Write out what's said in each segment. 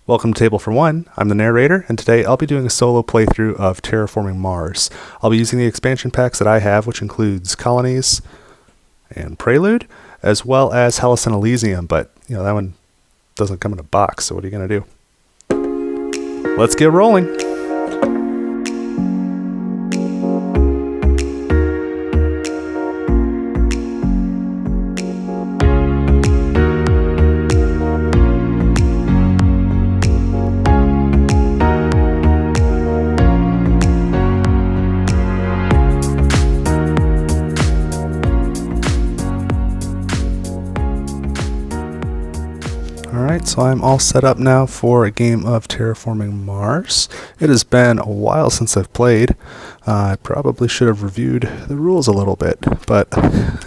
Welcome to Table for One. I'm the narrator, and today I'll be doing a solo playthrough of Terraforming Mars. I'll be using the expansion packs that I have, which includes Colonies and Prelude, as well as Hellas and Elysium, but that one doesn't come in a box, so what are you going to do? Let's get rolling! Alright, so I'm all set up now for a game of Terraforming Mars. It has been a while since I've played. I probably should have reviewed the rules a little bit, but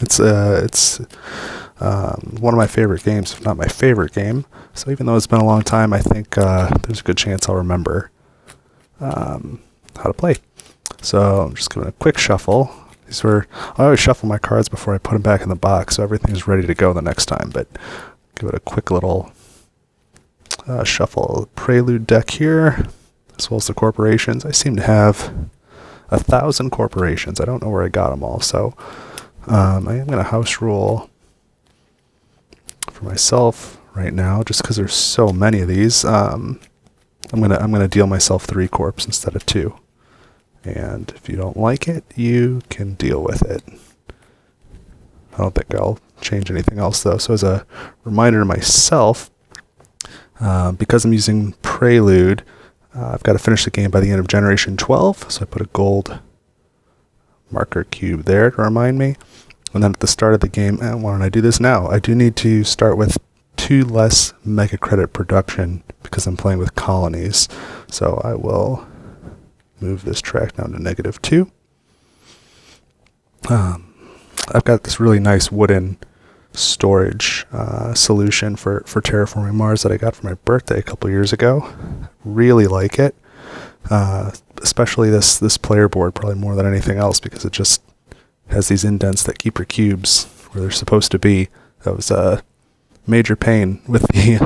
it's one of my favorite games, if not my favorite game. So even though it's been a long time, I think there's a good chance I'll remember how to play. So I'm just going to quick shuffle. I always shuffle my cards before I put them back in the box, so everything's ready to go the next time, but give it a quick little shuffle. Prelude deck here, as well as the corporations. I seem to have 1,000 corporations. I don't know where I got them all, so I am going to house rule for myself right now, just because there's so many of these. I'm gonna deal myself 3 corps instead of 2, and if you don't like it, you can deal with it. I don't think I'll change anything else though. So as a reminder to myself, because I'm using Prelude, I've got to finish the game by the end of Generation 12, so I put a gold marker cube there to remind me. And then at the start of the game, why don't I do this now? I do need to start with 2 less megacredit production because I'm playing with colonies. So I will move this track down to -2. I've got this really nice wooden storage solution for Terraforming Mars that I got for my birthday a couple years ago. Really like it, especially this player board, probably more than anything else, because it just has these indents that keep your cubes where they're supposed to be. That was a major pain with the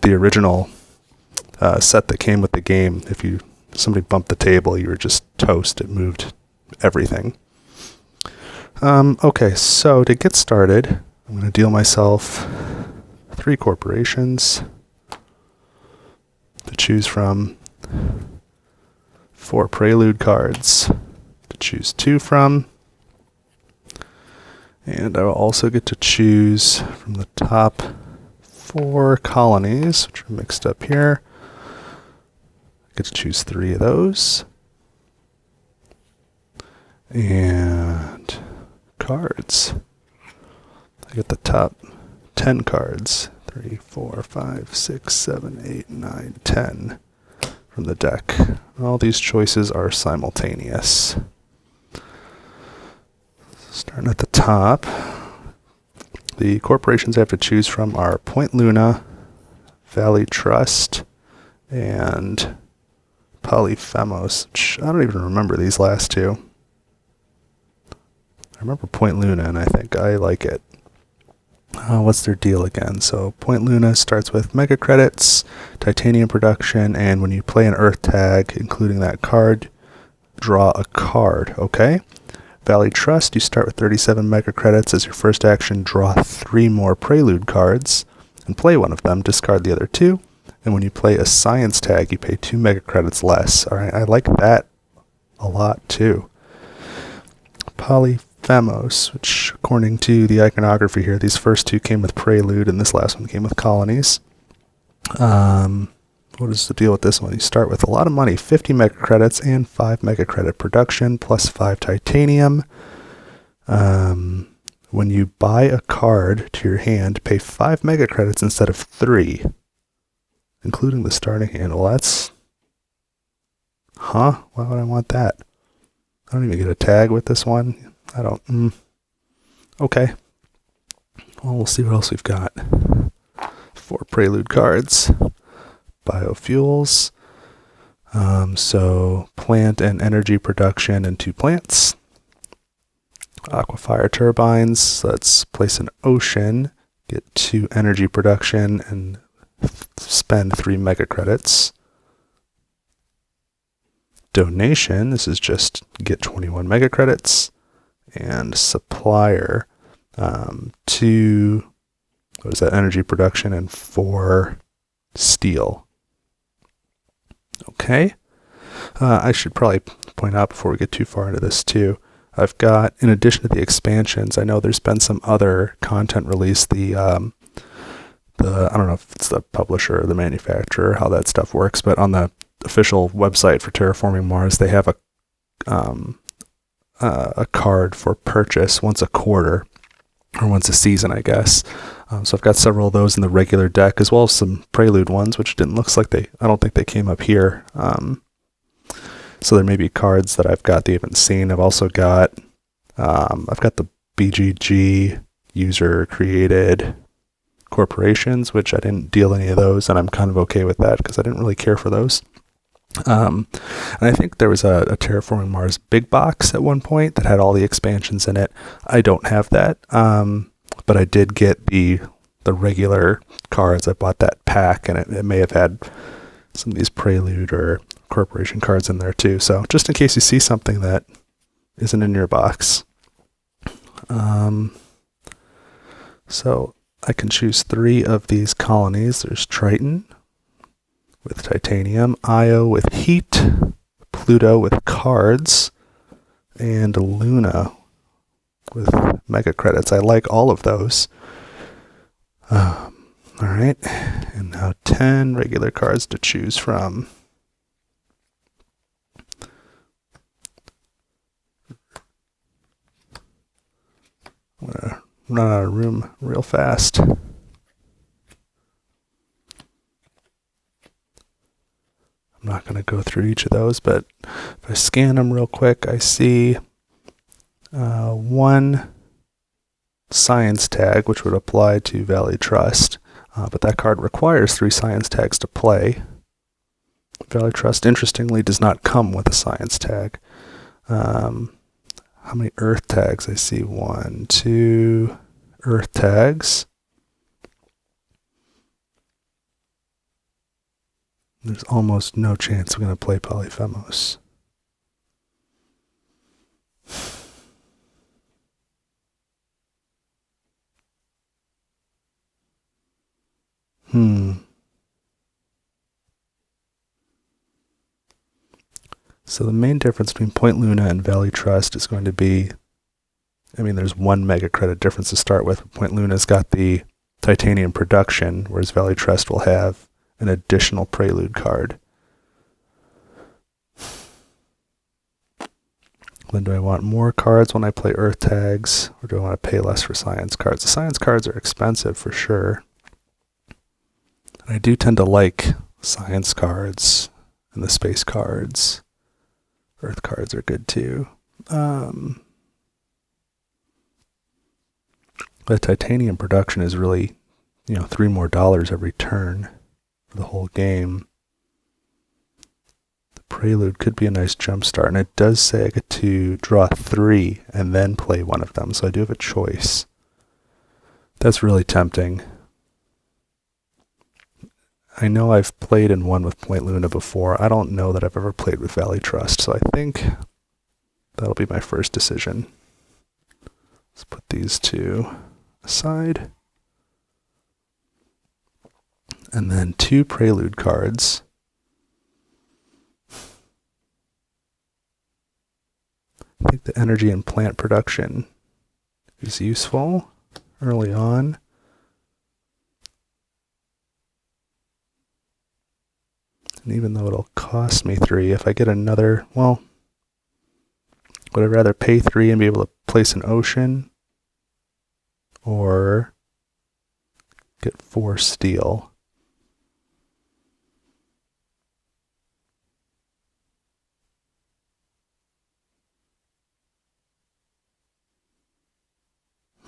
original set that came with the game. If somebody bumped the table, you were just toast. It moved everything. Okay, so to get started, I'm going to deal myself 3 corporations to choose from, 4 prelude cards to choose 2 from, and I will also get to choose from the top 4 colonies, which are mixed up here. I get to choose 3 of those. And cards. I get the top 10 cards. 3, 4, 5, 6, 7, 8, 9, 10 from the deck. All these choices are simultaneous. Starting at the top, the corporations I have to choose from are Point Luna, Valley Trust, and Polyphemos, which I don't even remember these last 2. I remember Point Luna, and I think I like it. What's their deal again? So Point Luna starts with megacredits, titanium production, and when you play an Earth tag, including that card, draw a card, okay? Valley Trust, you start with 37 megacredits. As your first action, draw 3 more Prelude cards, and play one of them, discard the other 2, and when you play a Science tag, you pay 2 megacredits less. Alright, I like that a lot too. Polyphemos, which according to the iconography here, these first 2 came with Prelude and this last one came with Colonies. What is the deal with this one? You start with a lot of money, 50 megacredits and 5 megacredit production plus 5 titanium. When you buy a card to your hand, pay 5 megacredits instead of 3, including the starting hand. Well, that's... Why would I want that? I don't even get a tag with this one. I don't... Okay. Well, we'll see what else we've got. 4 Prelude cards. Biofuels. So plant and energy production and 2 plants. Aquafire turbines. Let's place an ocean get 2 energy production and spend 3 megacredits. Donation, this is just get 21 megacredits. And supplier, 2, what is that, energy production and 4 steel. Okay. I should probably point out before we get too far into this too, I've got, in addition to the expansions, I know there's been some other content released, I don't know if it's the publisher or the manufacturer, how that stuff works, but on the official website for Terraforming Mars, they have a card for purchase once a quarter, or once a season, I guess. So I've got several of those in the regular deck, as well as some prelude ones, which didn't look like I don't think they came up here. So there may be cards that I've got that you haven't seen. I've also got, I've got the BGG user created corporations, which I didn't deal any of those, and I'm kind of okay with that because I didn't really care for those. And I think there was a Terraforming Mars big box at one point that had all the expansions in it. I don't have that, but I did get the regular cards. I bought that pack, and it may have had some of these prelude or corporation cards in there too. So just in case you see something that isn't in your box. So I can choose 3 of these colonies. There's Triton with titanium, Io with heat, Pluto with cards, and Luna with mega credits. I like all of those. All right, and now 10 regular cards to choose from. I'm gonna run out of room real fast. I'm not going to go through each of those, but if I scan them real quick, I see 1 science tag, which would apply to Valley Trust, but that card requires 3 science tags to play. Valley Trust, interestingly, does not come with a science tag. How many earth tags? I see 1, 2 earth tags. There's almost no chance we're going to play Polyphemos. So the main difference between Point Luna and Valley Trust is going to be, I mean, there's 1 mega credit difference to start with. Point Luna's got the titanium production, whereas Valley Trust will have an additional prelude card. Then do I want more cards when I play earth tags, or do I want to pay less for science cards? The science cards are expensive for sure. And I do tend to like science cards and the space cards. Earth cards are good too. The titanium production is really, $3 more every turn for the whole game. The prelude could be a nice jump start, and it does say I get to draw 3 and then play one of them, so I do have a choice. That's really tempting. I know I've played in one with Point Luna before. I don't know that I've ever played with Valley Trust, so I think that'll be my first decision. Let's put these 2 aside. And then 2 prelude cards. I think the energy and plant production is useful early on. And even though it'll cost me 3, if I get another, well, would I rather pay 3 and be able to place an ocean, or get 4 steel?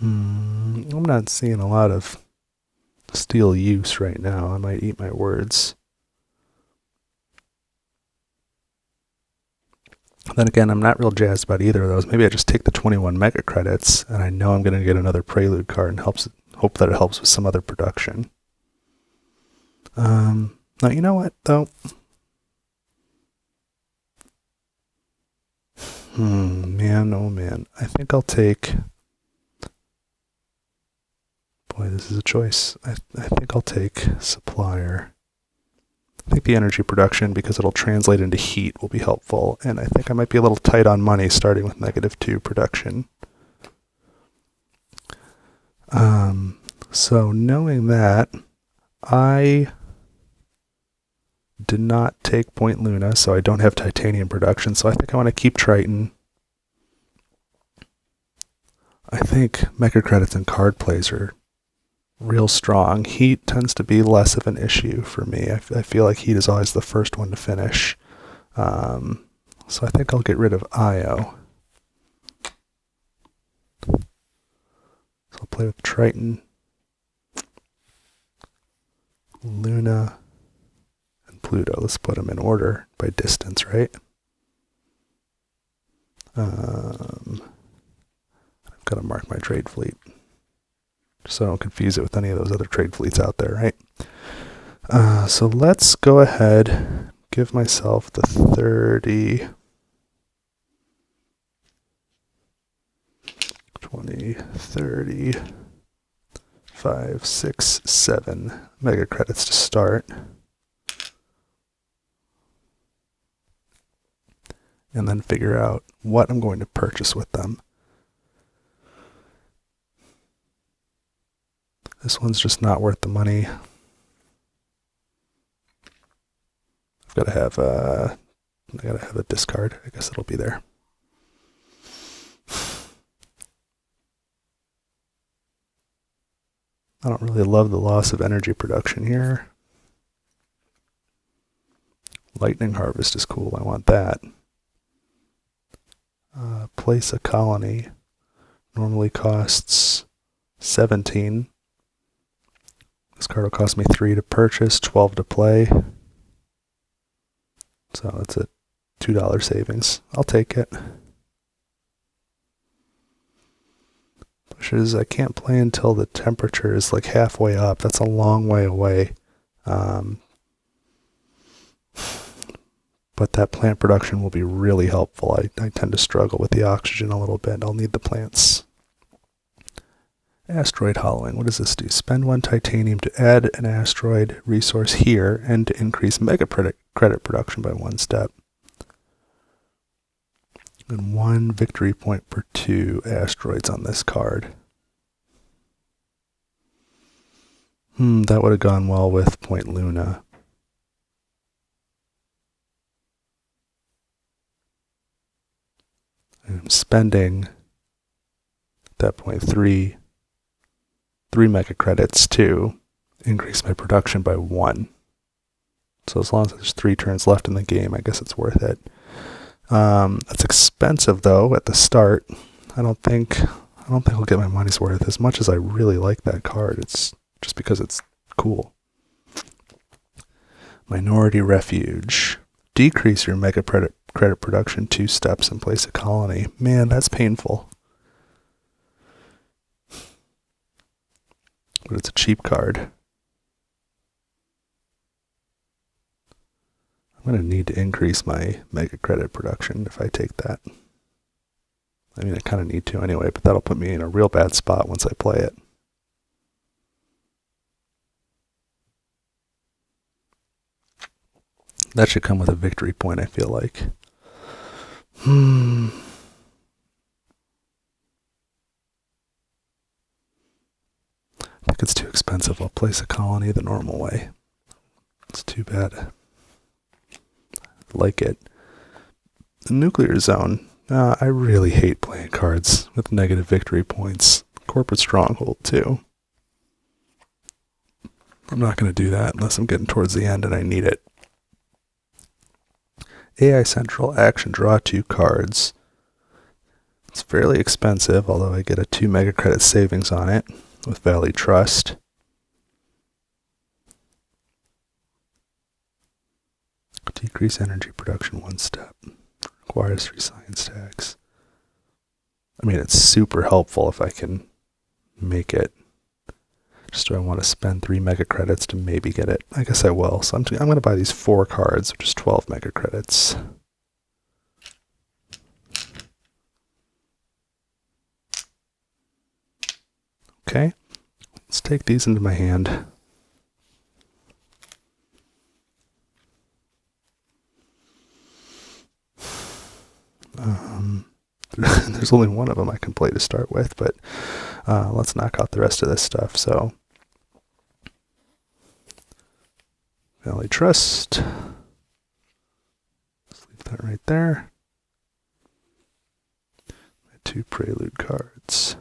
I'm not seeing a lot of steel use right now. I might eat my words. Then again, I'm not real jazzed about either of those. Maybe I just take the 21 mega credits, and I know I'm going to get another prelude card and hope that it helps with some other production. Now, you know what, though? Man, oh man. I think I'll take... Boy, this is a choice. I think I'll take supplier. I think the energy production, because it'll translate into heat, will be helpful. And I think I might be a little tight on money starting with -2 production. So knowing that, I did not take Point Luna, so I don't have titanium production, so I think I want to keep Triton. I think megacredits and card plays are real strong. Heat tends to be less of an issue for me. I feel like heat is always the first one to finish. So I think I'll get rid of Io. So I'll play with Triton, Luna, and Pluto. Let's put them in order by distance, right? I've got to mark my trade fleet, so I don't confuse it with any of those other trade fleets out there, right? So let's go ahead, give myself the 30, 20, 30, 5, 6, 7 mega credits to start. And then figure out what I'm going to purchase with them. This one's just not worth the money. I've got to have a discard. I guess it'll be there. I don't really love the loss of energy production here. Lightning Harvest is cool. I want that. Place a colony normally costs 17. This card will cost me 3 to purchase, 12 to play. So it's a $2 savings. I'll take it. Pushes, I can't play until the temperature is like halfway up. That's a long way away. But that plant production will be really helpful. I tend to struggle with the oxygen a little bit. I'll need the plants. Asteroid hollowing. What does this do? Spend 1 titanium to add an asteroid resource here and to increase mega credit production by 1 step. And 1 victory point per 2 asteroids on this card. That would have gone well with Point Luna. I'm spending at that point 3 mega credits to increase my production by 1. So as long as there's 3 turns left in the game, I guess it's worth it. It's expensive though at the start. I don't think I'll get my money's worth. As much as I really like that card, it's just because it's cool. Minority Refuge. Decrease your mega credit production 2 steps and place a colony. Man, that's painful. But it's a cheap card. I'm going to need to increase my mega credit production if I take that. I mean, I kind of need to anyway, but that'll put me in a real bad spot once I play it. That should come with a victory point, I feel like. I think it's too expensive. I'll place a colony the normal way. It's too bad. I like it. The nuclear zone. I really hate playing cards with negative victory points. Corporate stronghold, too. I'm not going to do that unless I'm getting towards the end and I need it. AI Central action, draw 2 cards. It's fairly expensive, although I get a 2 mega credit savings on it with Valley Trust. Decrease energy production 1 step. Requires 3 science tags. I mean, it's super helpful if I can make it Just do I want to spend 3 mega credits to maybe get it? I guess I will. So I'm going to buy these 4 cards, which is 12 mega credits. Okay, let's take these into my hand. There's only one of them I can play to start with, but let's knock out the rest of this stuff. So, Valley Trust. Let's leave that right there. My 2 prelude cards.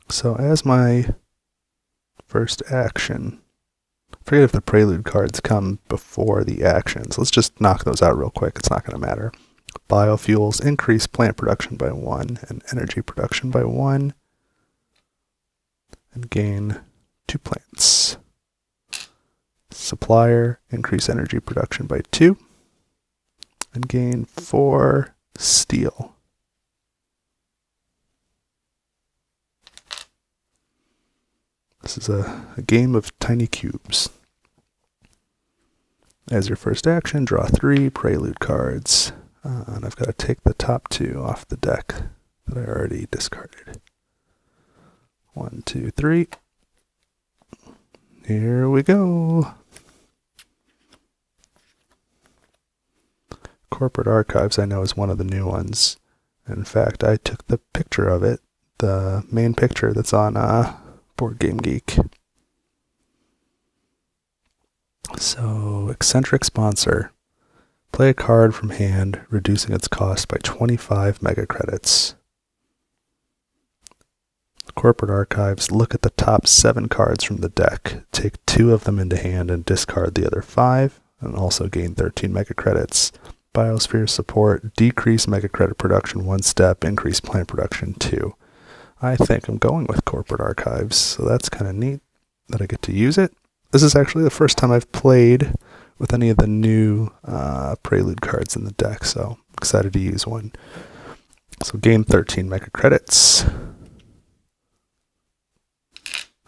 So as my first action, I forget if the prelude cards come before the actions. Let's just knock those out real quick. It's not going to matter. Biofuels increase plant production by 1 and energy production by 1 and gain 2 plants. Supplier increase energy production by 2 and gain 4 steel. This is a game of tiny cubes. As your first action, draw 3 prelude cards. And I've got to take the top 2 off the deck that I already discarded. 1, 2, 3. Here we go. Corporate Archives I know is one of the new ones. In fact, I took the picture of it, the main picture that's on Board Game Geek. So, eccentric sponsor. Play a card from hand, reducing its cost by 25 mega credits. Corporate Archives, look at the top 7 cards from the deck. Take 2 of them into hand and discard the other 5, and also gain 13 mega credits. Biosphere support, decrease mega credit production 1 step, increase plant production 2. I think I'm going with Corporate Archives, so that's kind of neat that I get to use it. This is actually the first time I've played with any of the new Prelude cards in the deck, so I'm excited to use one. So gain 13 mega credits.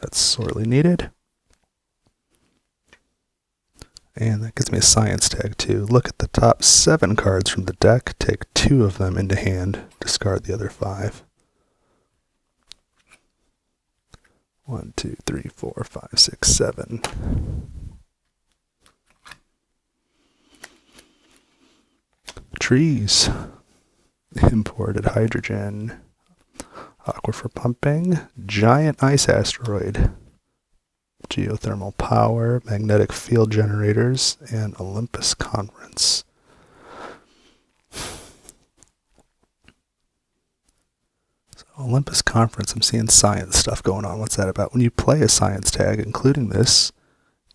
That's sorely needed. And that gives me a science tag too. Look at the top 7 cards from the deck, take 2 of them into hand, discard the other 5. 1, 2, 3, 4, 5, 6, 7. Trees. Imported hydrogen. Aquifer pumping. Giant ice asteroid. Geothermal power. Magnetic field generators. And Olympus conference. Olympus Conference, I'm seeing science stuff going on. What's that about? When you play a science tag, including this,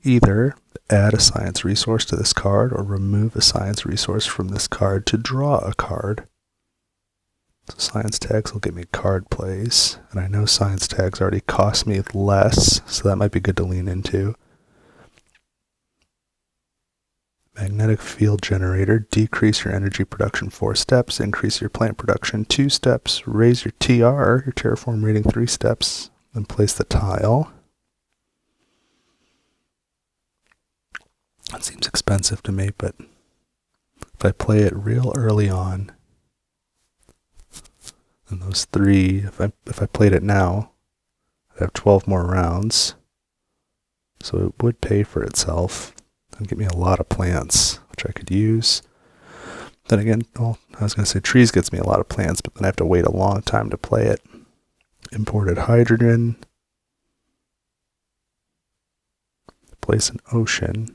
either add a science resource to this card or remove a science resource from this card to draw a card. So science tags will get me card plays, and I know science tags already cost me less, so that might be good to lean into. Magnetic field generator, decrease your energy production 4 steps, increase your plant production 2 steps, raise your TR, your terraform rating 3 steps, then place the tile. That seems expensive to me, but if I play it real early on, then those 3, if I played it now, I'd have 12 more rounds, so it would pay for itself. And give me a lot of plants, which I could use. Then again, well, I was going to say trees gets me a lot of plants, but then I have to wait a long time to play it. Imported hydrogen. Place an ocean.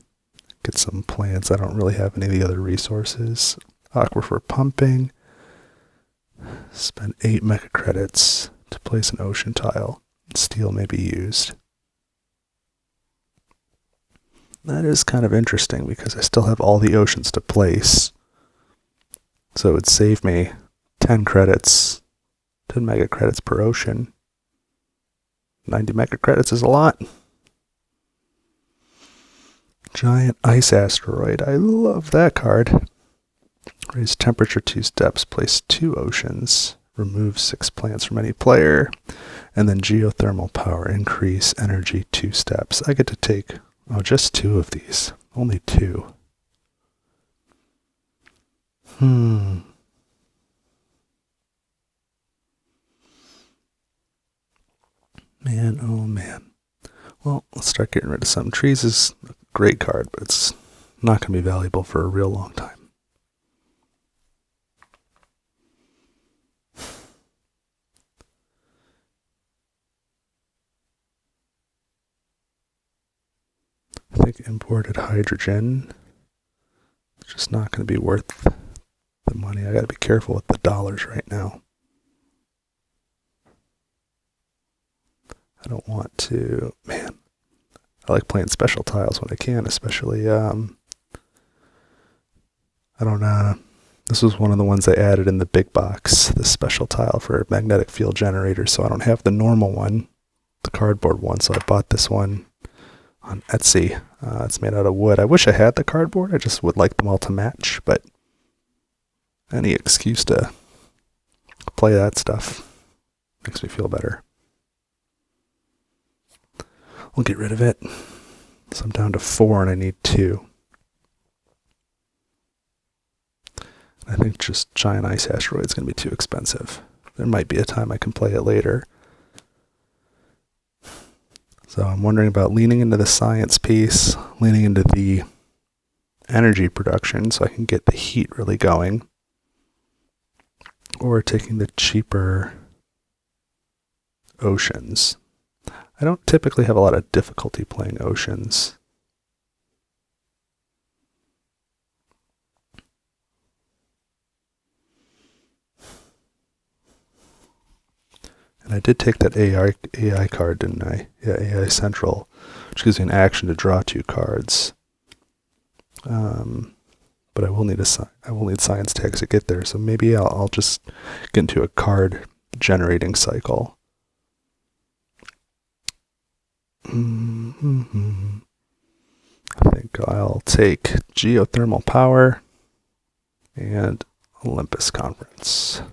Get some plants. I don't really have any of the other resources. Aquifer pumping. Spend 8 mega credits to place an ocean tile. Steel may be used. That is kind of interesting because I still have all the oceans to place. So it would save me 10 credits, 10 mega credits per ocean. 90 mega credits is a lot. Giant ice asteroid. I love that card. Raise temperature 2 steps, place 2 oceans. remove 6 plants from any player, and then geothermal power, increase energy 2 steps. I get to take, just 2 of these. Only 2. Man, oh man. Well, let's start getting rid of some. Trees is a great card, but it's not going to be valuable for a real long time. I think imported hydrogen is just not going to be worth the money. I got to be careful with the dollars right now. I don't want to, man, I like playing special tiles when I can, especially, this was one of the ones I added in the big box, the special tile for magnetic field generators, so I don't have the normal one, the cardboard one, so I bought this one on Etsy. It's made out of wood. I wish I had the cardboard. I just would like them all to match, but any excuse to play that stuff makes me feel better. We'll get rid of it. So I'm down to 4 and I need 2. I think just giant ice asteroid is going to be too expensive. There might be a time I can play it later. So I'm wondering about leaning into the science piece, leaning into the energy production so I can get the heat really going, or taking the cheaper oceans. I don't typically have a lot of difficulty playing oceans. And I did take that AI card, didn't I? Yeah, AI Central, which gives me an action to draw 2 cards. But I will need science tags to get there, so maybe I'll just get into a card generating cycle. I think I'll take geothermal power and Olympus Conference.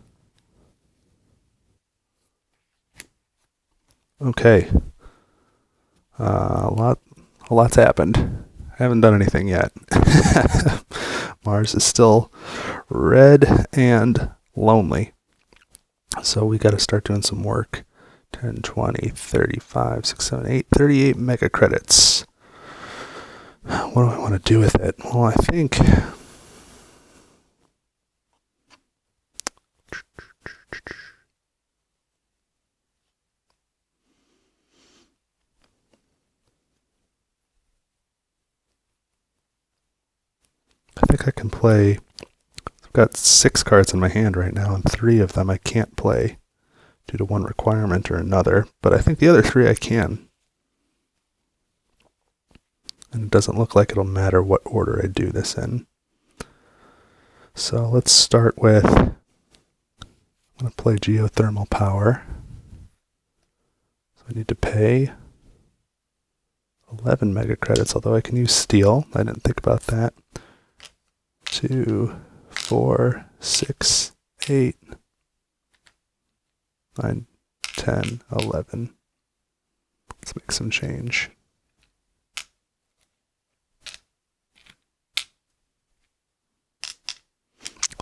Okay. A lot's happened. I haven't done anything yet. Mars is still red and lonely. So we got to start doing some work. 10, 20, 35, 6, 7, 8, 38 megacredits. What do I want to do with it? Well, I think I can play. I've got 6 cards in my hand right now, and 3 of them I can't play due to one requirement or another, but I think the other 3 I can. And it doesn't look like it'll matter what order I do this in. So let's start with, I'm going to play geothermal power. So I need to pay 11 megacredits, although I can use steel. I didn't think about that. 2, 4, 6, 8, 9, 10, 11. Let's make some change.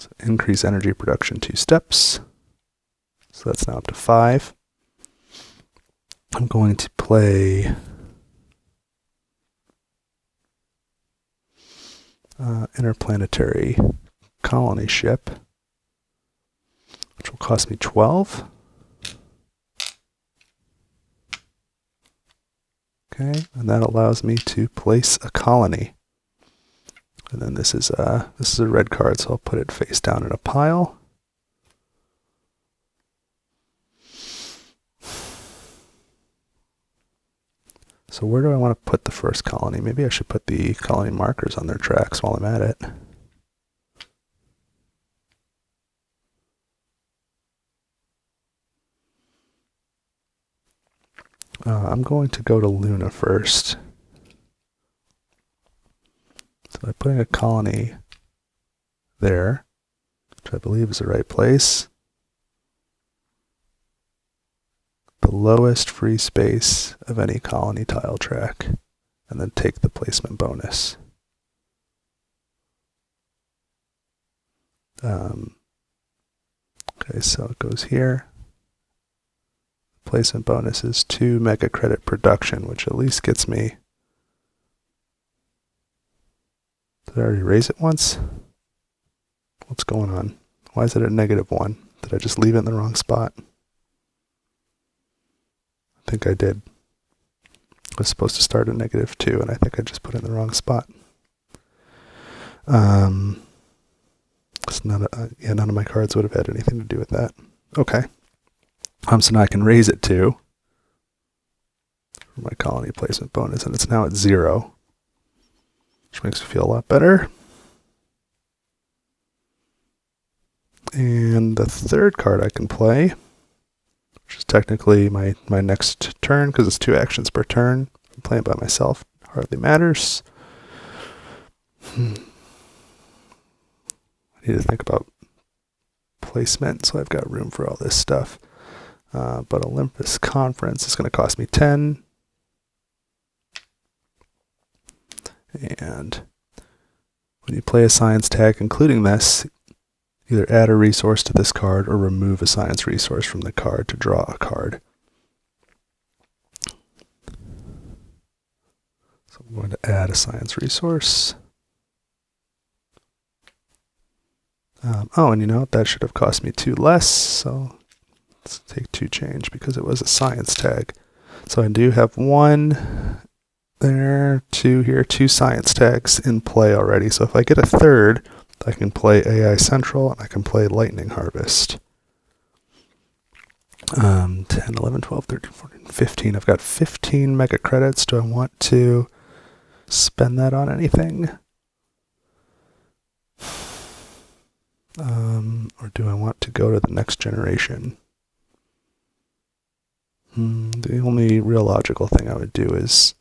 So increase energy production 2 steps. So that's now up to 5. I'm going to play interplanetary colony ship, which will cost me 12. Okay, and that allows me to place a colony. And then this is a red card, so I'll put it face down in a pile. So where do I want to put the first colony? Maybe I should put the colony markers on their tracks while I'm at it. I'm going to go to Luna first. So by putting a colony there, which I believe is the right place, lowest free space of any colony tile track, and then take the placement bonus. Okay, so it goes here. Placement bonus is 2 megacredit production, which at least gets me. Did I already raise it once? What's going on? Why is it at -1? Did I just leave it in the wrong spot? I think I did. I was supposed to start at -2, and I think I just put it in the wrong spot. It's not yeah, none of my cards would have had anything to do with that. Okay. So now I can raise it to my colony placement bonus, and it's now at 0, which makes me feel a lot better. And the third card I can play, which is technically my next turn, because it's 2 actions per turn. I'm playing by myself, hardly matters. I need to think about placement, so I've got room for all this stuff. But Olympus Conference is going to cost me 10. And when you play a science tag, including this, either add a resource to this card or remove a science resource from the card to draw a card. So I'm going to add a science resource. Oh, and you know, that should have cost me 2 less, so let's take 2 change because it was a science tag. So I do have 1 there, 2 here, 2 science tags in play already. So if I get a third, I can play AI Central and I can play Lightning Harvest. 10, 11, 12, 13, 14, 15. I've got 15 mega credits. Do I want to spend that on anything? Or do I want to go to the next generation? The only real logical thing I would do is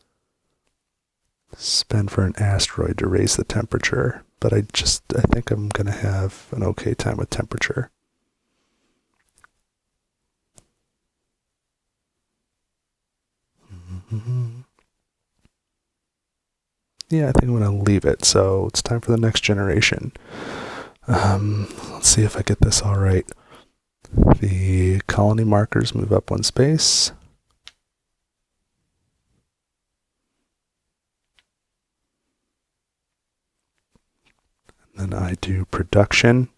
spend for an asteroid to raise the temperature, but I think I'm going to have an okay time with temperature. Yeah, I think I'm going to leave it, so it's time for the next generation. Let's see if I get this all right. The colony markers move up 1 space. And then I do production.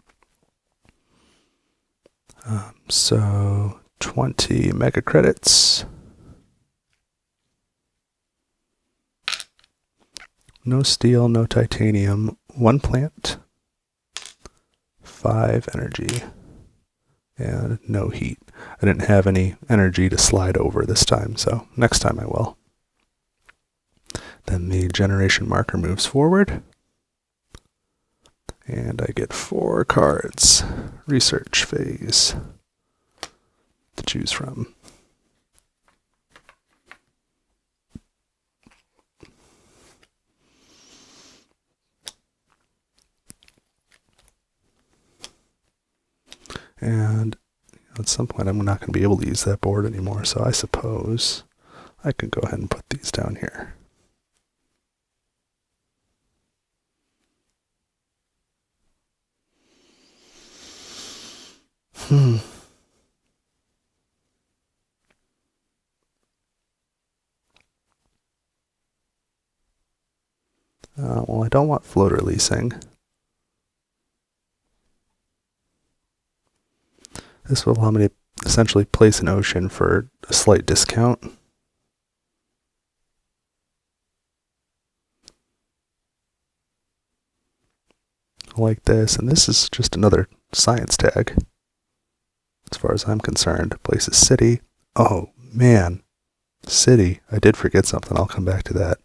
So 20 mega credits. No steel, no titanium, 1 plant, 5 energy, and no heat. I didn't have any energy to slide over this time, so next time I will. Then the generation marker moves forward, and I get 4 cards, research phase, to choose from. And at some point I'm not going to be able to use that board anymore, so I suppose I can go ahead and put these down here. Well, I don't want floater leasing. This will allow me to essentially place an ocean for a slight discount. Like this, and this is just another science tag. As far as I'm concerned, place a city. Oh man, city. I did forget something, I'll come back to that.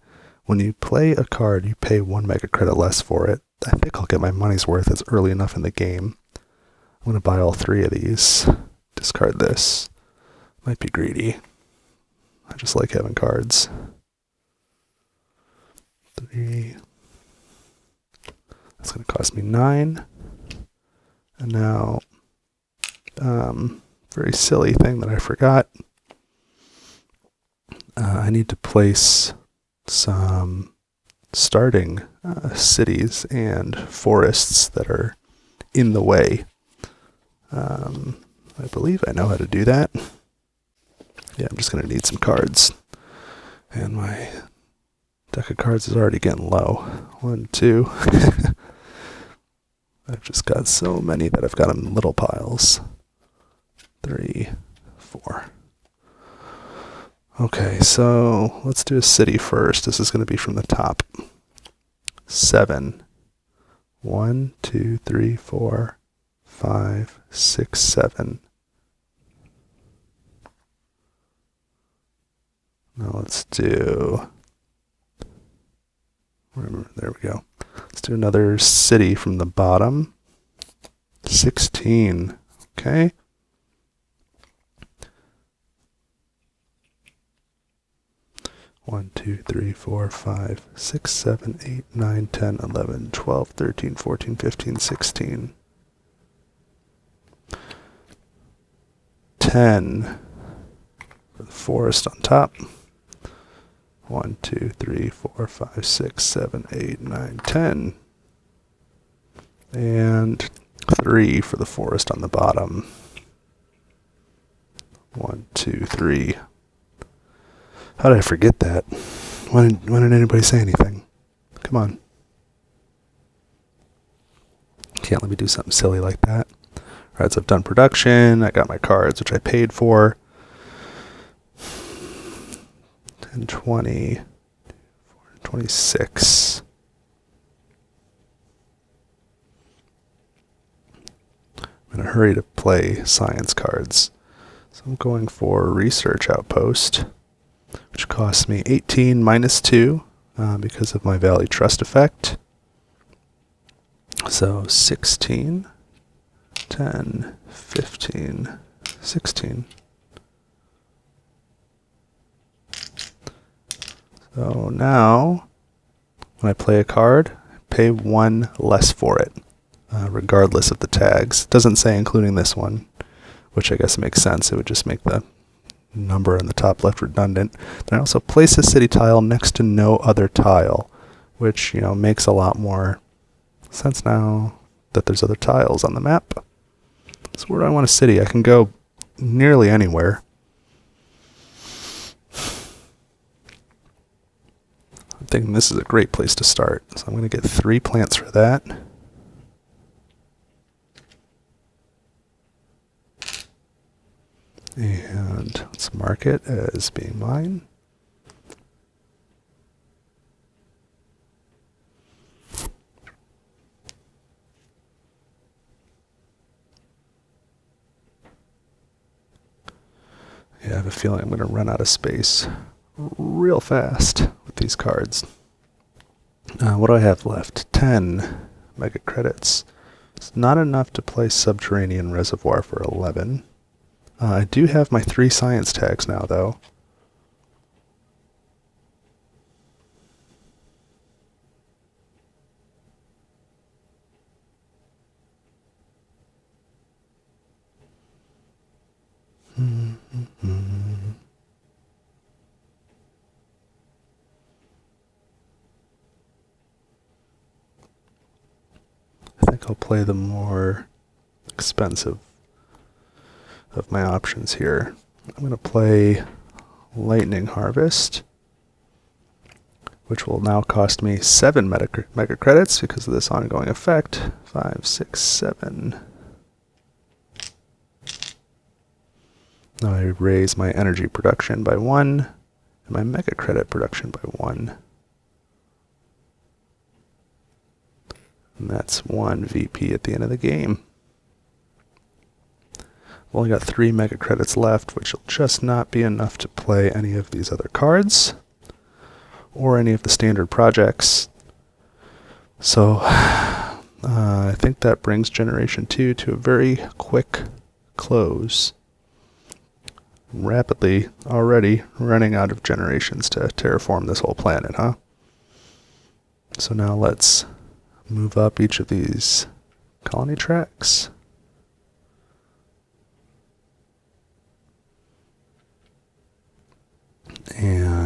When you play a card, you pay 1 mega credit less for it. I think I'll get my money's worth. It's early enough in the game. I'm going to buy all 3 of these. Discard this. Might be greedy. I just like having cards. 3. That's going to cost me 9. And now, very silly thing that I forgot. I need to place some starting cities and forests that are in the way. I believe I know how to do that. Yeah, I'm just going to need some cards. And my deck of cards is already getting low. 1, 2. I've just got so many that I've got them in little piles. 3, 4. Okay, so let's do a city first. This is going to be from the top. 7. 1, 2, 3, 4, 5, 6, 7. Now let's do... There we go. Let's do another city from the bottom. 16. Okay. One, 2, 3, 4, 5, 6, 7, 8, 9, 10, 11, 12, 13, 14, 15, 16. 10 for the forest on top. 1, 2, 3, 4, 5, 6, 7, 8, 9, 10. And 3 for the forest on the bottom. 1, 2, 3. How did I forget that? Why didn't anybody say anything? Come on. Can't let me do something silly like that. Alright, so I've done production. I got my cards, which I paid for. 10, 20, 26. I'm in a hurry to play science cards. So I'm going for Research Outpost, which costs me 18 minus 2 because of my Valley Trust effect. So 16, 10, 15, 16. So now, when I play a card, I pay 1 less for it, regardless of the tags. It doesn't say including this one, which I guess makes sense. It would just make the number in the top left redundant. Then I also place a city tile next to no other tile, which, makes a lot more sense now that there's other tiles on the map. So where do I want a city? I can go nearly anywhere. I'm thinking this is a great place to start. So I'm going to get 3 plants for that. And let's mark it as being mine. Yeah, I have a feeling I'm going to run out of space real fast with these cards. What do I have left? 10 mega credits. It's not enough to play Subterranean Reservoir for 11. I do have my 3 science tags now, though. I think I'll play the more expensive of my options here. I'm going to play Lightning Harvest, which will now cost me 7 mega credits because of this ongoing effect. 5, 6, 7. Now I raise my energy production by 1 and my mega credit production by 1. And that's 1 VP at the end of the game. I've only got 3 mega credits left, which will just not be enough to play any of these other cards or any of the standard projects. So I think that brings Generation 2 to a very quick close. Rapidly already running out of generations to terraform this whole planet, huh? So now let's move up each of these colony tracks. And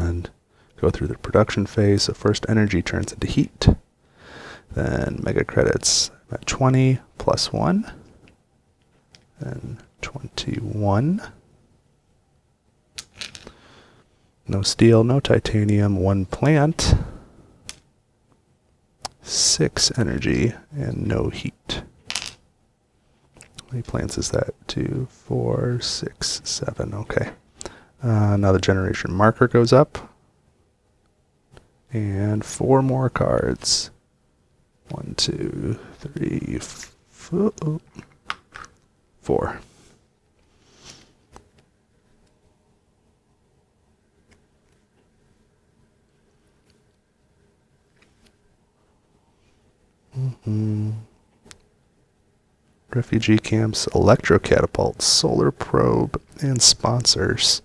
go through the production phase. So first energy turns into heat. Then megacredits at 20 plus 1. And 21. No steel, no titanium, 1 plant. 6 energy, and no heat. How many plants is that? 2, 4, 6, 7. Okay. Now the generation marker goes up. And 4 more cards. 1, 2, 3, 4. Refugee camps, electro catapults, solar probe, and sponsors.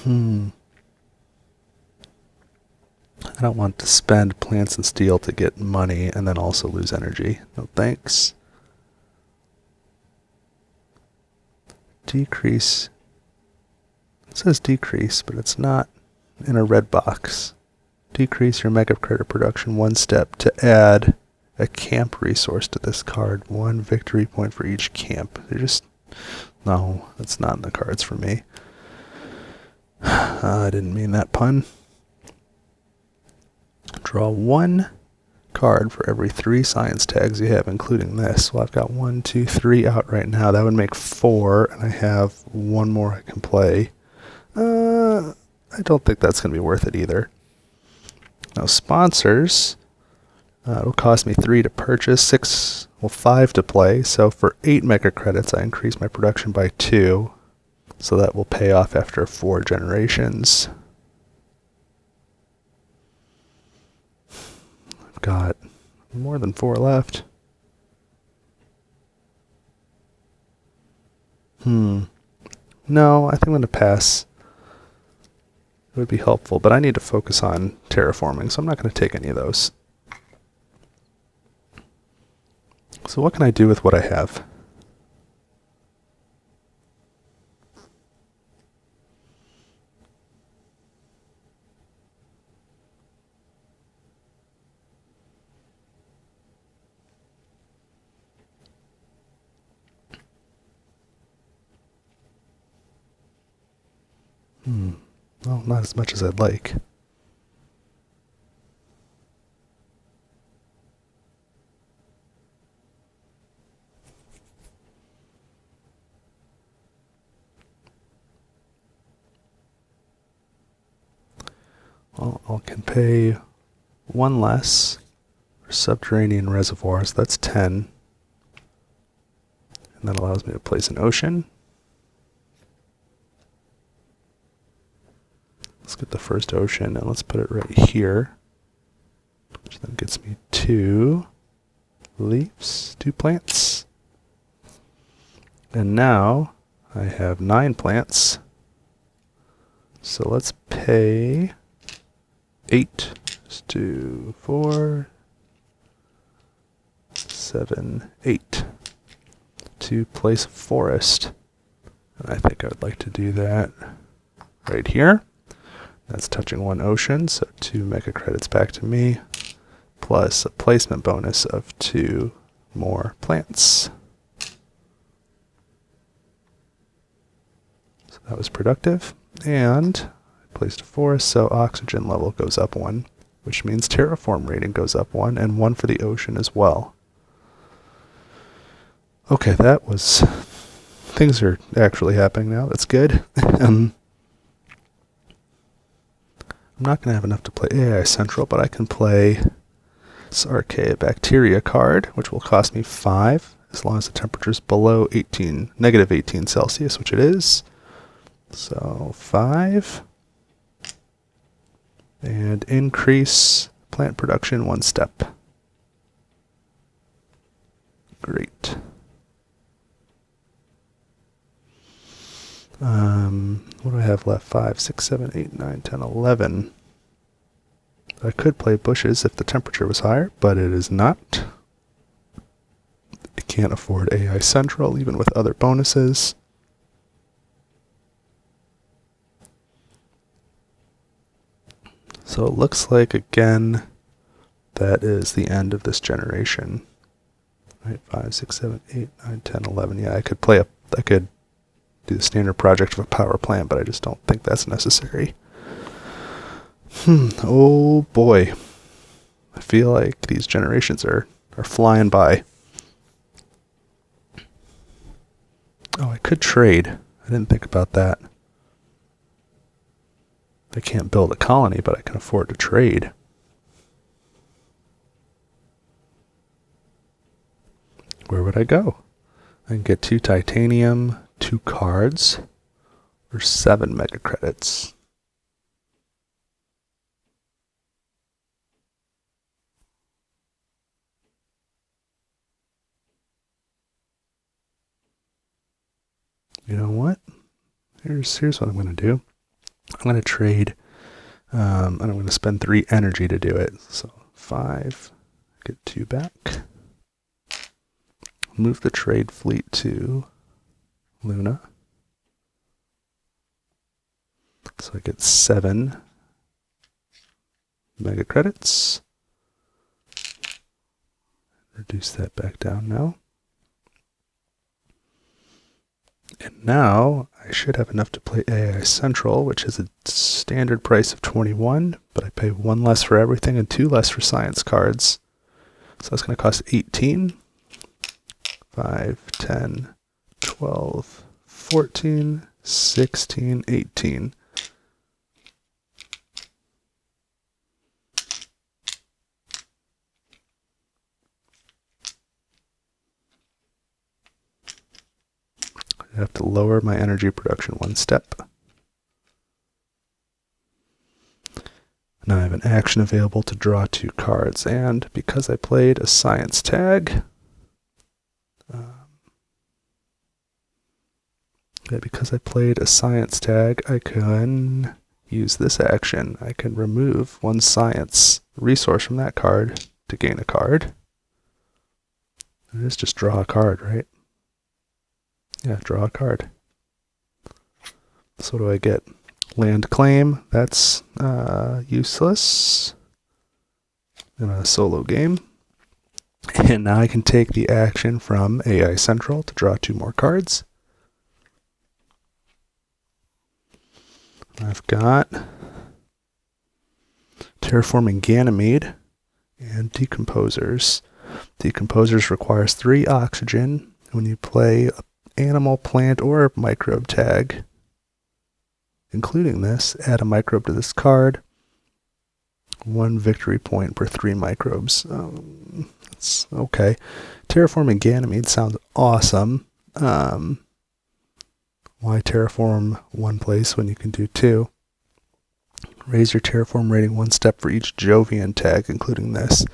I don't want to spend plants and steel to get money and then also lose energy. No thanks. Decrease. It says decrease, but it's not in a red box. Decrease your megacredit production 1 step to add a camp resource to this card. 1 victory point for each camp. They're just... No, that's not in the cards for me. I didn't mean that pun. Draw 1 card for every 3 science tags you have, including this. Well, I've got 1, 2, 3 out right now. That would make 4, and I have 1 more I can play. I don't think that's going to be worth it either. Now, sponsors, it'll cost me 3 to purchase, 5 to play. So for 8 mega credits, I increase my production by 2. So that will pay off after 4 generations. I've got more than 4 left. No, I think I'm going to pass. It would be helpful, but I need to focus on terraforming, so I'm not going to take any of those. So what can I do with what I have? Well, not as much as I'd like. Well, I can pay 1 less for subterranean reservoirs. That's 10. And that allows me to place an ocean. Let's get the first ocean and let's put it right here, which then gets me 2 leaves, 2 plants. And now I have 9 plants. So let's pay 8 to 4, 7, 8 to place a forest. And I think I would like to do that right here. That's touching 1 ocean, so 2 mega credits back to me, plus a placement bonus of 2 more plants. So that was productive, and I placed a forest, so oxygen level goes up 1, which means terraform rating goes up 1, and 1 for the ocean as well. Okay, that was... Things are actually happening now, that's good. I'm not going to have enough to play AI Central, but I can play this Archaea Bacteria card, which will cost me 5, as long as the temperature is below negative 18 Celsius, which it is. So 5. And increase plant production 1 step. Great. What do I have left? 5, 6, 7, 8, 9, 10, 11. I could play bushes if the temperature was higher, but it is not. I can't afford AI Central, even with other bonuses. So it looks like, again, that is the end of this generation. Right, 5, 6, 7, 8, 9, 10, 11. Yeah, I could do the standard project of a power plant, but I just don't think that's necessary. Oh boy. I feel like these generations are flying by. Oh, I could trade. I didn't think about that. I can't build a colony, but I can afford to trade. Where would I go? I can get 2 titanium, 2 cards, or 7 megacredits. You know what? Here's what I'm going to do. I'm going to trade, and I'm going to spend 3 energy to do it. So 5, get 2 back. Move the trade fleet to Luna. So I get 7 megacredits. Reduce that back down now. And now I should have enough to play AI Central, which is a standard price of 21, but I pay 1 less for everything and 2 less for science cards. So that's going to cost 18. 5, 10, 12, 14, 16, 18. I have to lower my energy production 1 step. Now I have an action available to draw 2 cards, and because I played a science tag, I can use this action. I can remove 1 science resource from that card to gain a card. And it's just draw a card, right? Yeah, draw a card. So what do I get? Land claim. That's useless in a solo game. And now I can take the action from AI Central to draw 2 more cards. I've got Terraforming Ganymede and Decomposers. Decomposers requires 3 oxygen. When you play an animal, plant, or microbe tag, including this, add a microbe to this card. 1 victory point per 3 microbes. That's okay. Terraforming Ganymede sounds awesome. Why terraform 1 place when you can do 2? Raise your terraform rating 1 step for each Jovian tag, including this.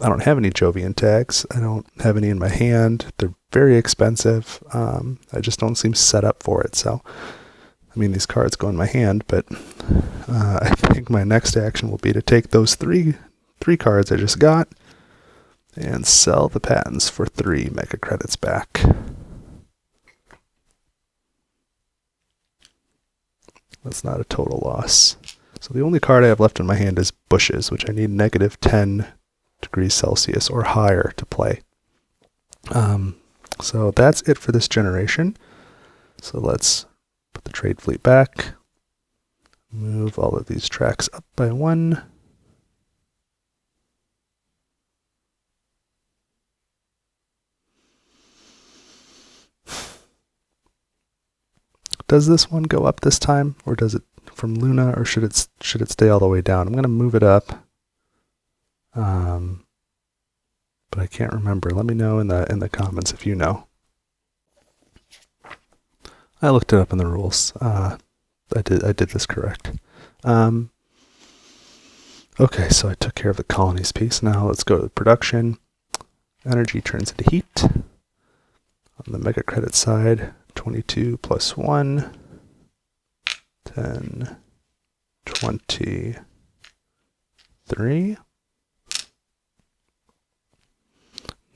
I don't have any Jovian tags. I don't have any in my hand. They're very expensive. I just don't seem set up for it. So, I mean, these cards go in my hand, but I think my next action will be to take those three cards I just got and sell the patents for 3 megacredits back. That's not a total loss. So the only card I have left in my hand is Bushes, which I need negative 10 degrees Celsius or higher to play. So that's it for this generation. So let's put the trade fleet back. Move all of these tracks up by 1. Does this one go up this time, or does it from Luna, or should it stay all the way down? I'm going to move it up, but I can't remember. Let me know in the comments if you know. I looked it up in the rules. I did this correct. Okay, so I took care of the colonies piece. Now let's go to the production. Energy turns into heat. On the mega credit side, 22 plus 1, 10, 23.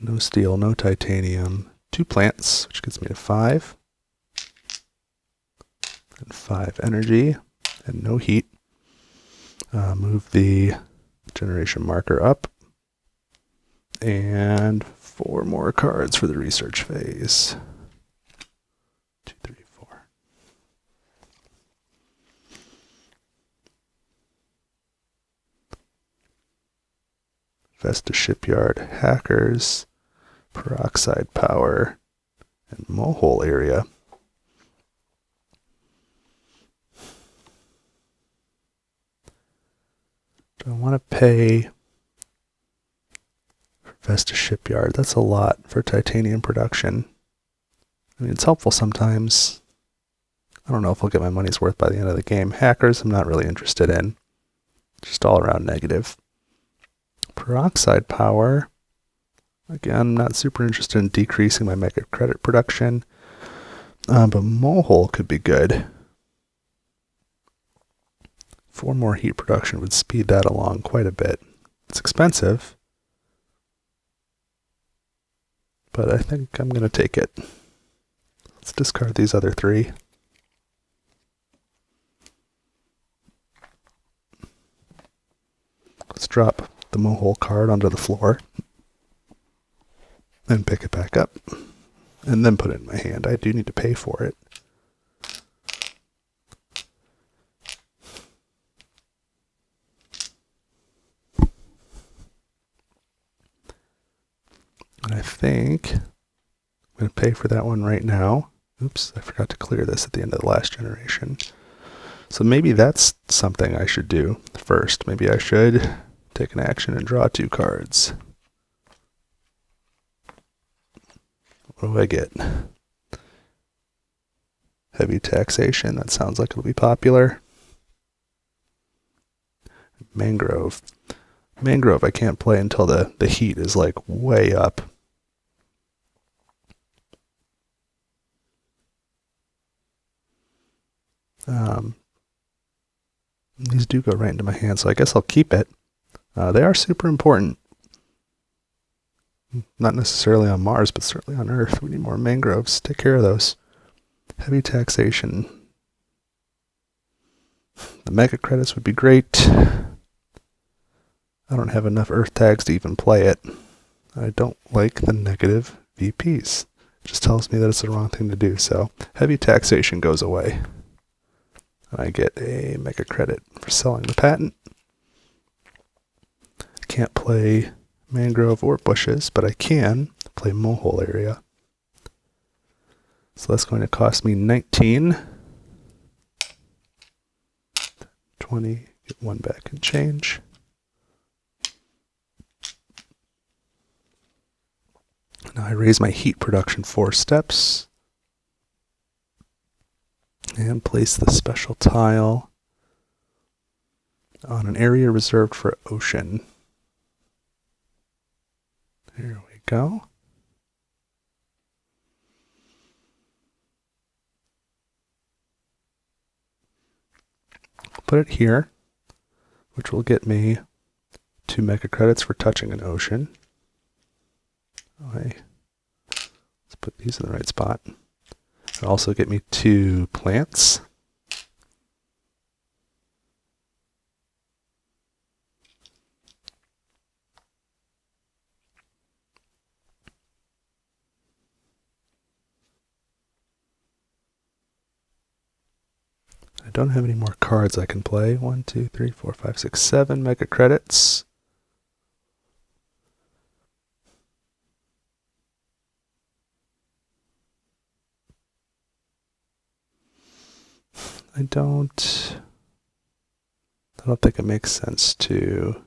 No steel, no titanium. 2 plants, which gets me to 5. And 5 energy, and no heat. Move the generation marker up. And 4 more cards for the research phase. 2, 3, 4. Vesta Shipyard, Hackers, Peroxide Power, and Mohole Area. Do I want to pay for Vesta Shipyard? That's a lot for titanium production. I mean, it's helpful sometimes. I don't know if I'll get my money's worth by the end of the game. Hackers, I'm not really interested in. Just all around negative. Peroxide Power. Again, I'm not super interested in decreasing my megacredit production. But Mohole could be good. 4 more heat production would speed that along quite a bit. It's expensive, but I think I'm going to take it. Let's discard these other 3. Let's drop the Mohole card onto the floor and pick it back up and then put it in my hand. I do need to pay for it. And I think I'm going to pay for that one right now. Oops, I forgot to clear this at the end of the last generation. So maybe that's something I should do first. Maybe I should take an action and draw 2 cards. What do I get? Heavy taxation. That sounds like it'll be popular. Mangrove. Mangrove I can't play until the heat is like way up. These do go right into my hand, so I guess I'll keep it. They are super important. Not necessarily on Mars, but certainly on Earth. We need more mangroves. Take care of those. Heavy taxation. The mega credits would be great. I don't have enough Earth tags to even play it. I don't like the negative VPs. It just tells me that it's the wrong thing to do, so heavy taxation goes away. I get a mega credit for selling the patent. I can't play mangrove or bushes, but I can play Mohole Area. So that's going to cost me 19. 20, get 1 back and change. Now I raise my heat production 4 steps. And place the special tile on an area reserved for ocean. There we go. Put it here, which will get me 2 mega credits for touching an ocean. Let's put these in the right spot. It'll also get me 2 plants. I don't have any more cards I can play. 1, 2, 3, 4, 5, 6, 7 mega credits. I don't think it makes sense to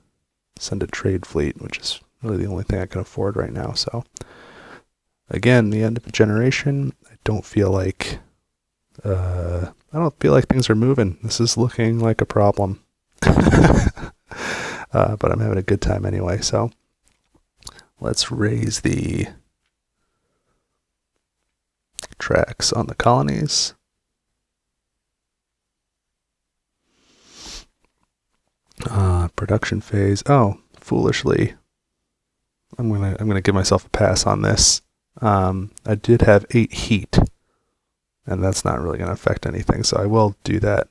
send a trade fleet, which is really the only thing I can afford right now. So again, the end of a generation, I don't feel like things are moving. This is looking like a problem. But I'm having a good time anyway, so let's raise the tracks on the colonies. Production phase. Oh, foolishly, I'm gonna give myself a pass on this. I did have 8 heat, and that's not really gonna affect anything, so I will do that.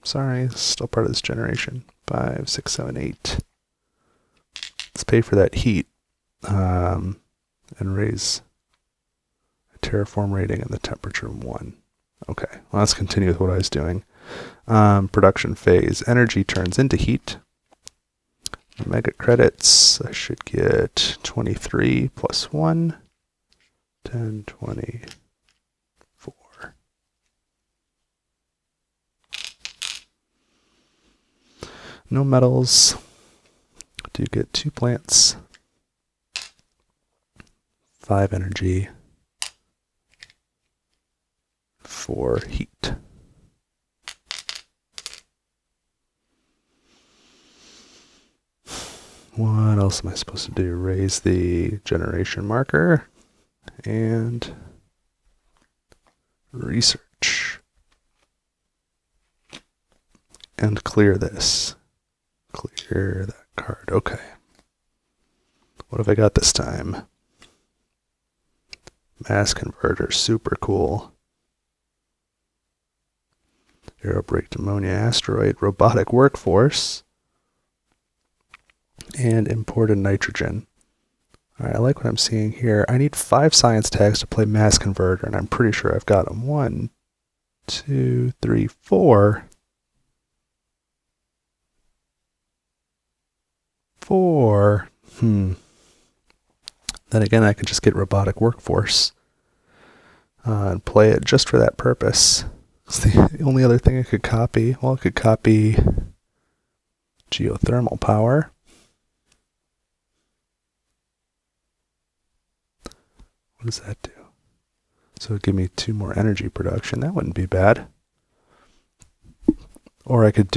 Sorry, it's still part of this generation, but 5, 6, 7, 8. Let's pay for that heat and raise the terraform rating and the temperature 1. Okay, well, let's continue with what I was doing. Production phase. Energy turns into heat. Mega credits, I should get 23 plus 1, 10, 24. No metals. Do get 2 plants, 5 energy, 4 heat. What else am I supposed to do? Raise the generation marker and research. And clear this. Clear that card. Okay. What have I got this time? Mass converter. Super cool. Aerobraked ammonia asteroid. Robotic workforce. And imported nitrogen. Alright, I like what I'm seeing here. I need 5 science tags to play mass converter, and I'm pretty sure I've got them. 1, 2, 3, 4. 4. Then again, I could just get robotic workforce and play it just for that purpose. It's the only other thing I could copy. Well, I could copy geothermal power. What does that do? So it would give me 2 more energy production. That wouldn't be bad. Or I could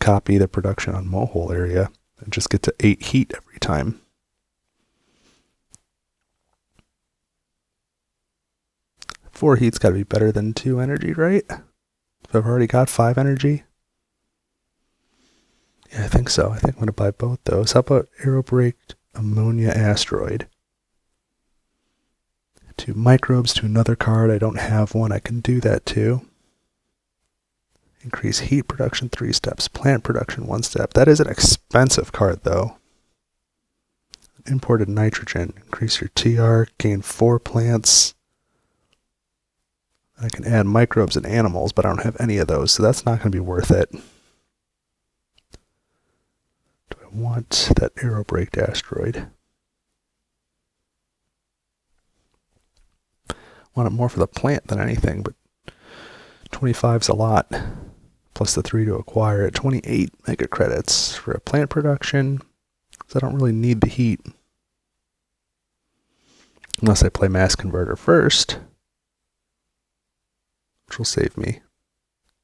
copy the production on Mohole area and just get to 8 heat every time. Four heat's got to be better than 2 energy, right? If I've already got 5 energy. Yeah, I think so. I think I'm going to buy both those. How about aerobraked ammonia asteroid? 2 microbes to another card. I don't have one. I can do that too. Increase heat production 3 steps. Plant production 1 step. That is an expensive card though. Imported nitrogen. Increase your TR. Gain 4 plants. I can add microbes and animals, but I don't have any of those, so that's not going to be worth it. Do I want that aerobraked asteroid? Want it more for the plant than anything, but 25's a lot. Plus the 3 to acquire it. 28 mega credits for a plant production, because I don't really need the heat. Unless I play mass converter first, which will save me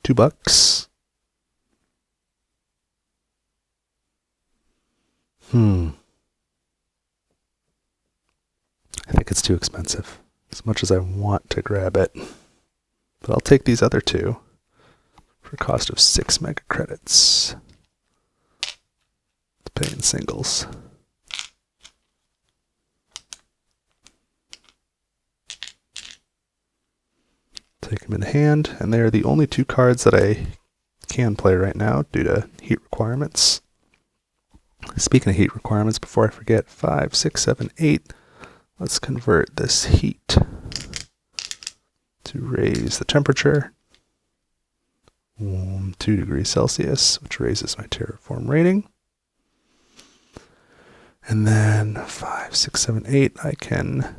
$2. I think it's too expensive. As much as I want to grab it. But I'll take these other 2 for a cost of 6 mega credits. To pay in singles. Take them in hand, and they are the only 2 cards that I can play right now due to heat requirements. Speaking of heat requirements, before I forget, 5, 6, 7, 8. Let's convert this heat to raise the temperature 2 degrees Celsius, which raises my terraform rating. And then 5, 6, 7, 8, I can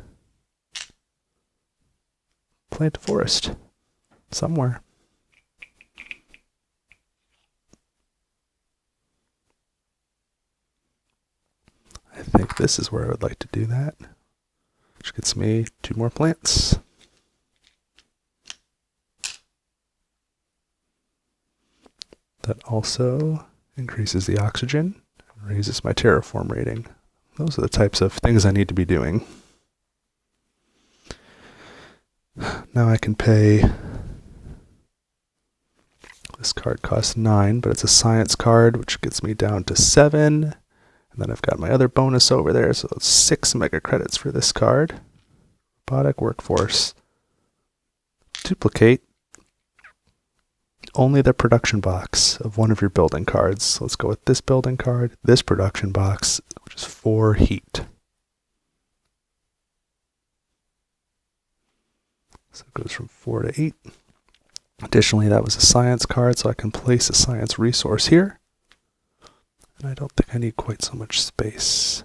plant a forest somewhere. I think this is where I would like to do that. Which gets me 2 more plants. That also increases the oxygen and raises my terraform rating. Those are the types of things I need to be doing. Now I can pay. This card costs 9, but it's a science card, which gets me down to 7. And then I've got my other bonus over there, so it's 6 mega credits for this card. Robotic workforce. Duplicate. only the production box of one of your building cards. So let's go with this building card, this production box, which is 4 heat. So it goes from 4 to 8. Additionally, that was a science card, so I can place a science resource here. And I don't think I need quite so much space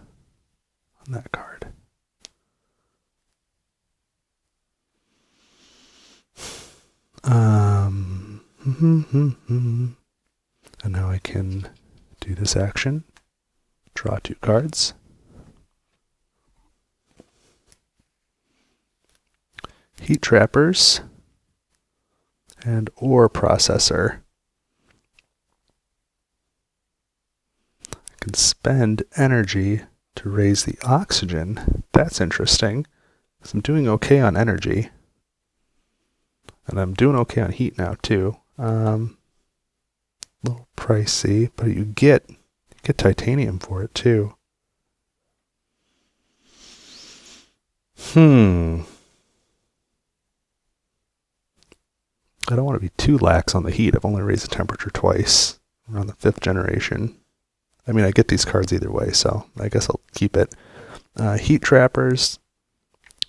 on that card. And now I can do this action. Draw 2 cards. Heat trappers and ore processor. I can spend energy to raise the oxygen. That's interesting, because I'm doing okay on energy. And I'm doing okay on heat now too. A little pricey, but you get titanium for it too. I don't want to be too lax on the heat. I've only raised the temperature twice. We're on the 5th generation. I mean, I get these cards either way, so I guess I'll keep it. Heat trappers,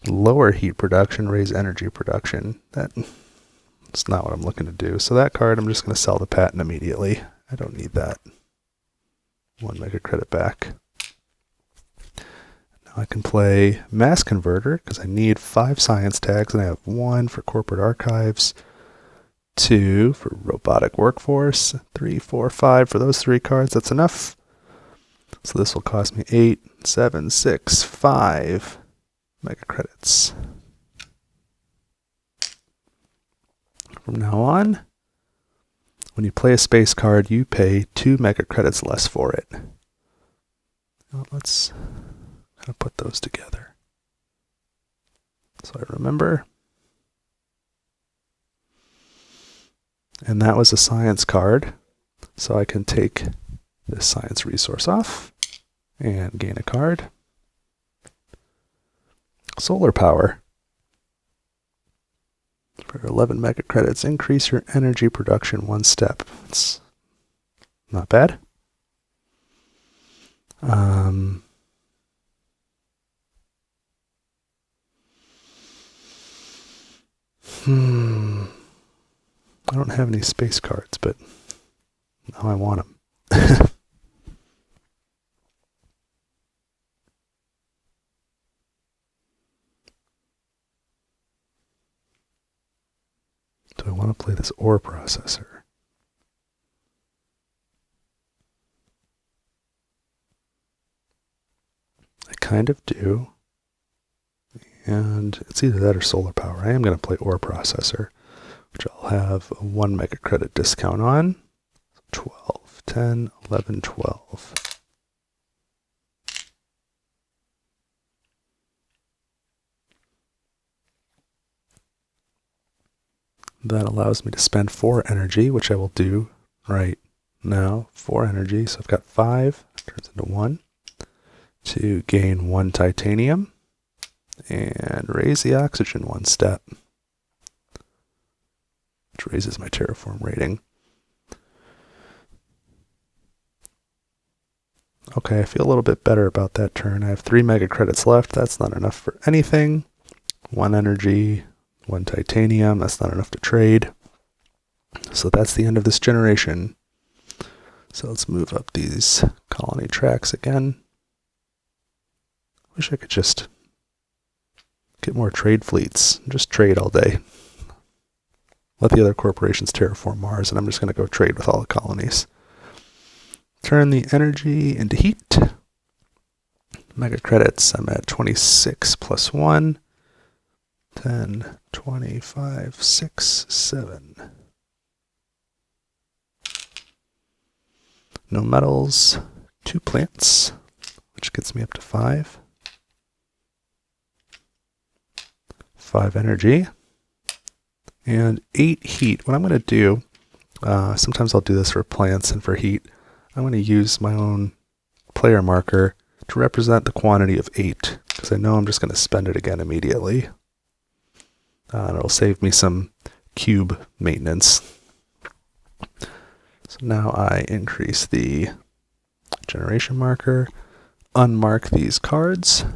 lower heat production, raise energy production. That's not what I'm looking to do. So that card, I'm just going to sell the patent immediately. I don't need that. 1 mega credit back. Now I can play mass converter, because I need 5 science tags, and I have 1 for corporate archives. 2 for robotic workforce, 3, 4, 5 for those 3 cards. That's enough. So this will cost me 8, 7, 6, 5 mega credits. From now on, when you play a space card, you pay 2 mega credits less for it. Now let's kind of put those together. So I remember. And that was a science card, so I can take this science resource off and gain a card. Solar power. For 11 mega credits, increase your energy production 1 step. It's not bad. I don't have any space cards, but now I want them. Do I want to play this ore processor? I kind of do. And it's either that or solar power. I am going to play ore processor, which I'll have a 1 mega credit discount on. 12, 10, 11, 12. That allows me to spend 4 energy, which I will do right now. 4 energy, so I've got 5, turns into 1, to gain 1 titanium, and raise the oxygen 1 step, which raises my terraform rating. Okay, I feel a little bit better about that turn. I have 3 mega credits left. That's not enough for anything. 1 energy, 1 titanium. That's not enough to trade. So that's the end of this generation. So let's move up these colony tracks again. Wish I could just get more trade fleets. Just trade all day. Let the other corporations terraform Mars, and I'm just going to go trade with all the colonies. Turn the energy into heat. Mega credits, I'm at 26 plus 1. 10, 25, 6, 7. No metals, 2 plants, which gets me up to 5. 5 energy. And 8 heat. What I'm going to do, sometimes I'll do this for plants and for heat. I'm going to use my own player marker to represent the quantity of 8, because I know I'm just going to spend it again immediately. And it'll save me some cube maintenance. So now I increase the generation marker, unmark these cards,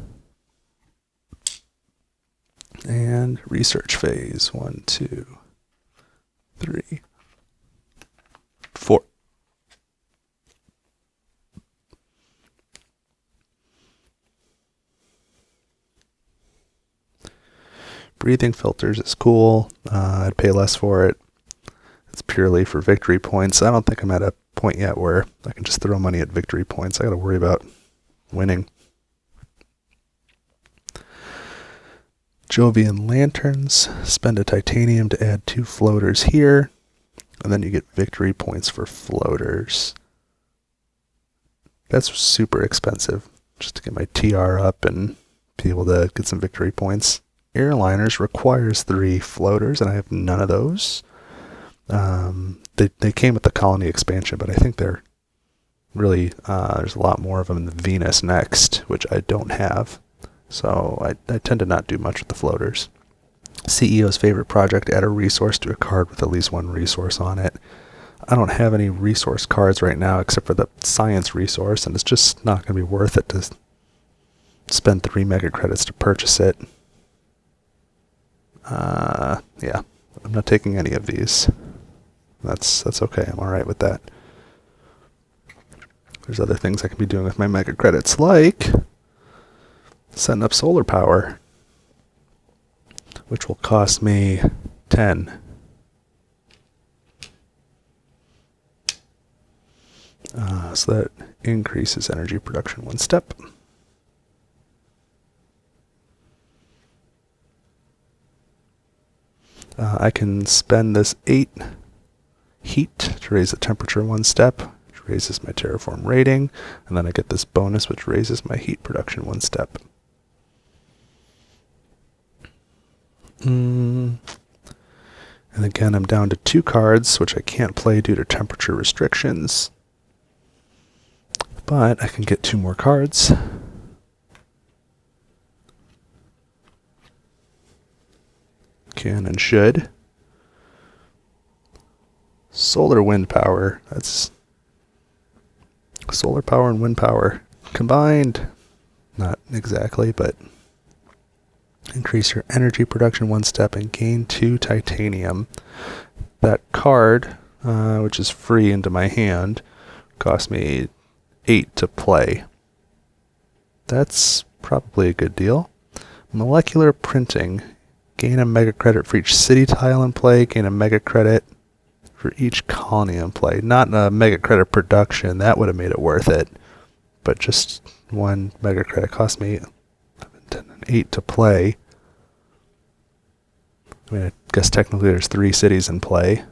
and research phase. 1, 2, 3, 4. Breathing filters is cool. I'd pay less for it. It's purely for victory points. I don't think I'm at a point yet where I can just throw money at victory points. I got to worry about winning. Jovian lanterns. Spend a titanium to add 2 floaters here. And then you get victory points for floaters. That's super expensive. Just to get my TR up and be able to get some victory points. Airliners requires 3 floaters, and I have none of those. They came with the colony expansion, but I think they're really, there's a lot more of them in the Venus next, which I don't have. So I tend to not do much with the floaters. CEO's favorite project, add a resource to a card with at least 1 resource on it. I don't have any resource cards right now except for the science resource, and it's just not going to be worth it to spend 3 mega credits to purchase it. Yeah, I'm not taking any of these. That's okay. I'm alright with that. There's other things I can be doing with my mega credits, like setting up solar power, which will cost me 10. So that increases energy production 1 step. I can spend this 8 heat to raise the temperature 1 step, which raises my terraform rating, and then I get this bonus which raises my heat production 1 step. And again, I'm down to 2 cards, which I can't play due to temperature restrictions. But I can get 2 more cards. Can and should. Solar wind power. That's solar power and wind power combined. Not exactly, but increase your energy production 1 step and gain 2 titanium. That card, which is free into my hand, cost me 8 to play. That's probably a good deal. Molecular printing. Gain a mega credit for each city tile in play. Gain a mega credit for each colony in play. Not a mega credit production. That would have made it worth it. But just 1 mega credit cost me 11, 10, and 8 to play. I mean, I guess technically there's 3 cities in play.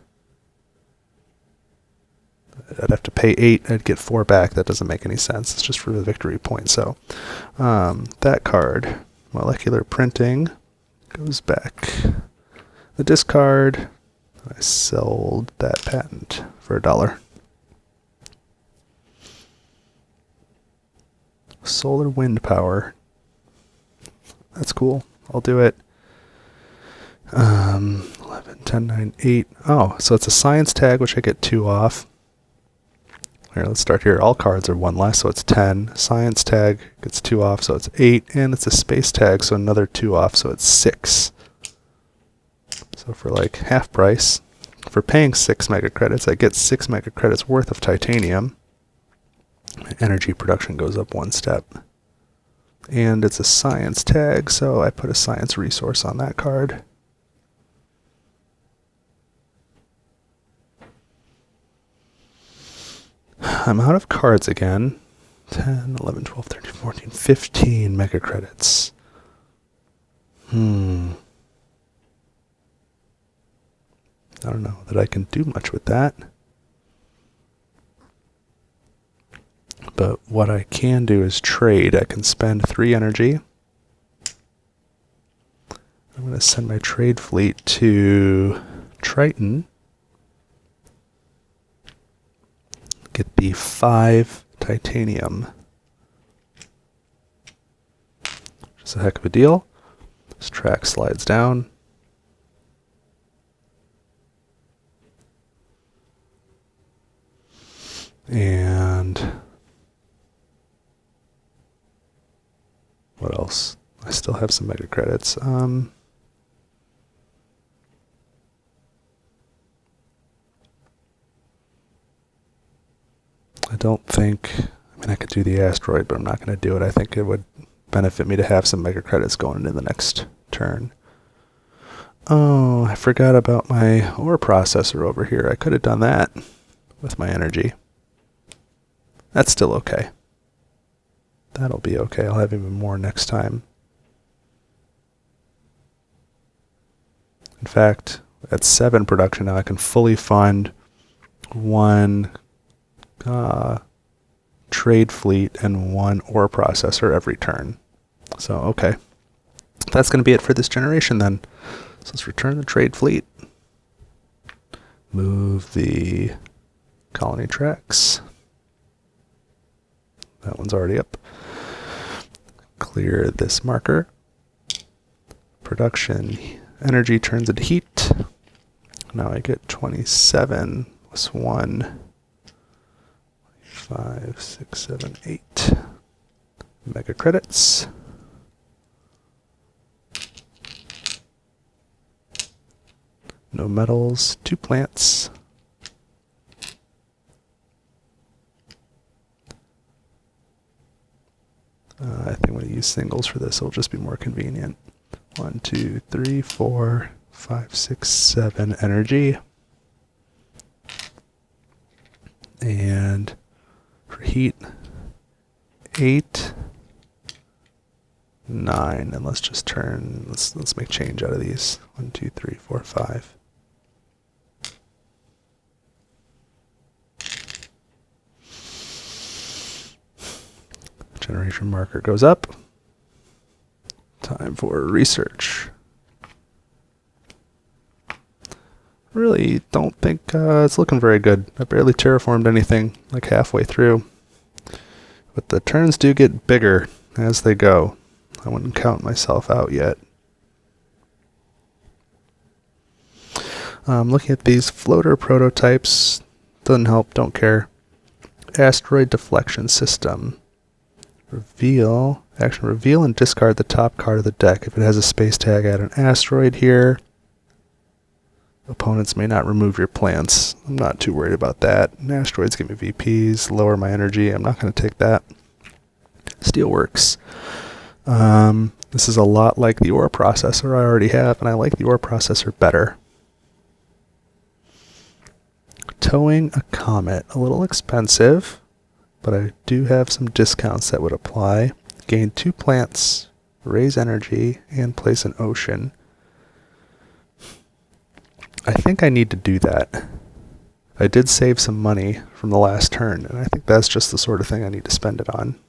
I'd have to pay 8. I'd get 4 back. That doesn't make any sense. It's just for the victory point. So that card, molecular printing, goes back. The discard. I sold that patent for $1. Solar wind power. That's cool. I'll do it. 11, 10, 9, 8. Oh, so it's a science tag, which I get 2 off. Here, let's start here. All cards are 1 less, so it's 10. Science tag gets 2 off, so it's 8. And it's a space tag, so another 2 off, so it's 6. So for like half price, for paying 6 mega credits, I get 6 mega credits worth of titanium. Energy production goes up 1 step. And it's a science tag, so I put a science resource on that card. I'm out of cards again. 10, 11, 12, 13, 14, 15 mega credits. I don't know that I can do much with that. But what I can do is trade. I can spend 3 energy. I'm going to send my trade fleet to Triton. Get the 5 titanium. Which is a heck of a deal. This track slides down. And what else? I still have some mega credits. I don't think, I mean, I could do the asteroid, but I'm not going to do it. I think it would benefit me to have some mega credits going into the next turn. Oh, I forgot about my ore processor over here. I could have done that with my energy. That's still okay. That'll be okay. I'll have even more next time. In fact, at 7 production now, I can fully fund one trade fleet and one ore processor every turn. So, okay. That's going to be it for this generation then. So let's return the trade fleet. Move the colony tracks. That one's already up. Clear this marker. Production energy turns into heat. Now I get 27 plus 1. 5, 6, 7, 8 mega credits. No metals, 2 plants. I think I'm going to use singles for this. It'll just be more convenient. 1, 2, 3, 4, 5, 6, 7 energy. And for heat, 8, 9. And let's just turn, let's make change out of these. 1, 2, 3, 4, 5. Generation marker goes up. Time for research. Really don't think it's looking very good. I barely terraformed anything like halfway through. But the turns do get bigger as they go. I wouldn't count myself out yet. Looking at these floater prototypes, doesn't help, don't care. Asteroid deflection system. Reveal and discard the top card of the deck. If it has a space tag, add an asteroid here. Opponents may not remove your plants. I'm not too worried about that. Asteroids give me VPs, lower my energy. I'm not going to take that. Steelworks. This is a lot like the ore processor I already have, and I like the ore processor better. Towing a comet. A little expensive, but I do have some discounts that would apply. Gain 2 plants, raise energy, and place an ocean. I think I need to do that. I did save some money from the last turn, and I think that's just the sort of thing I need to spend it on.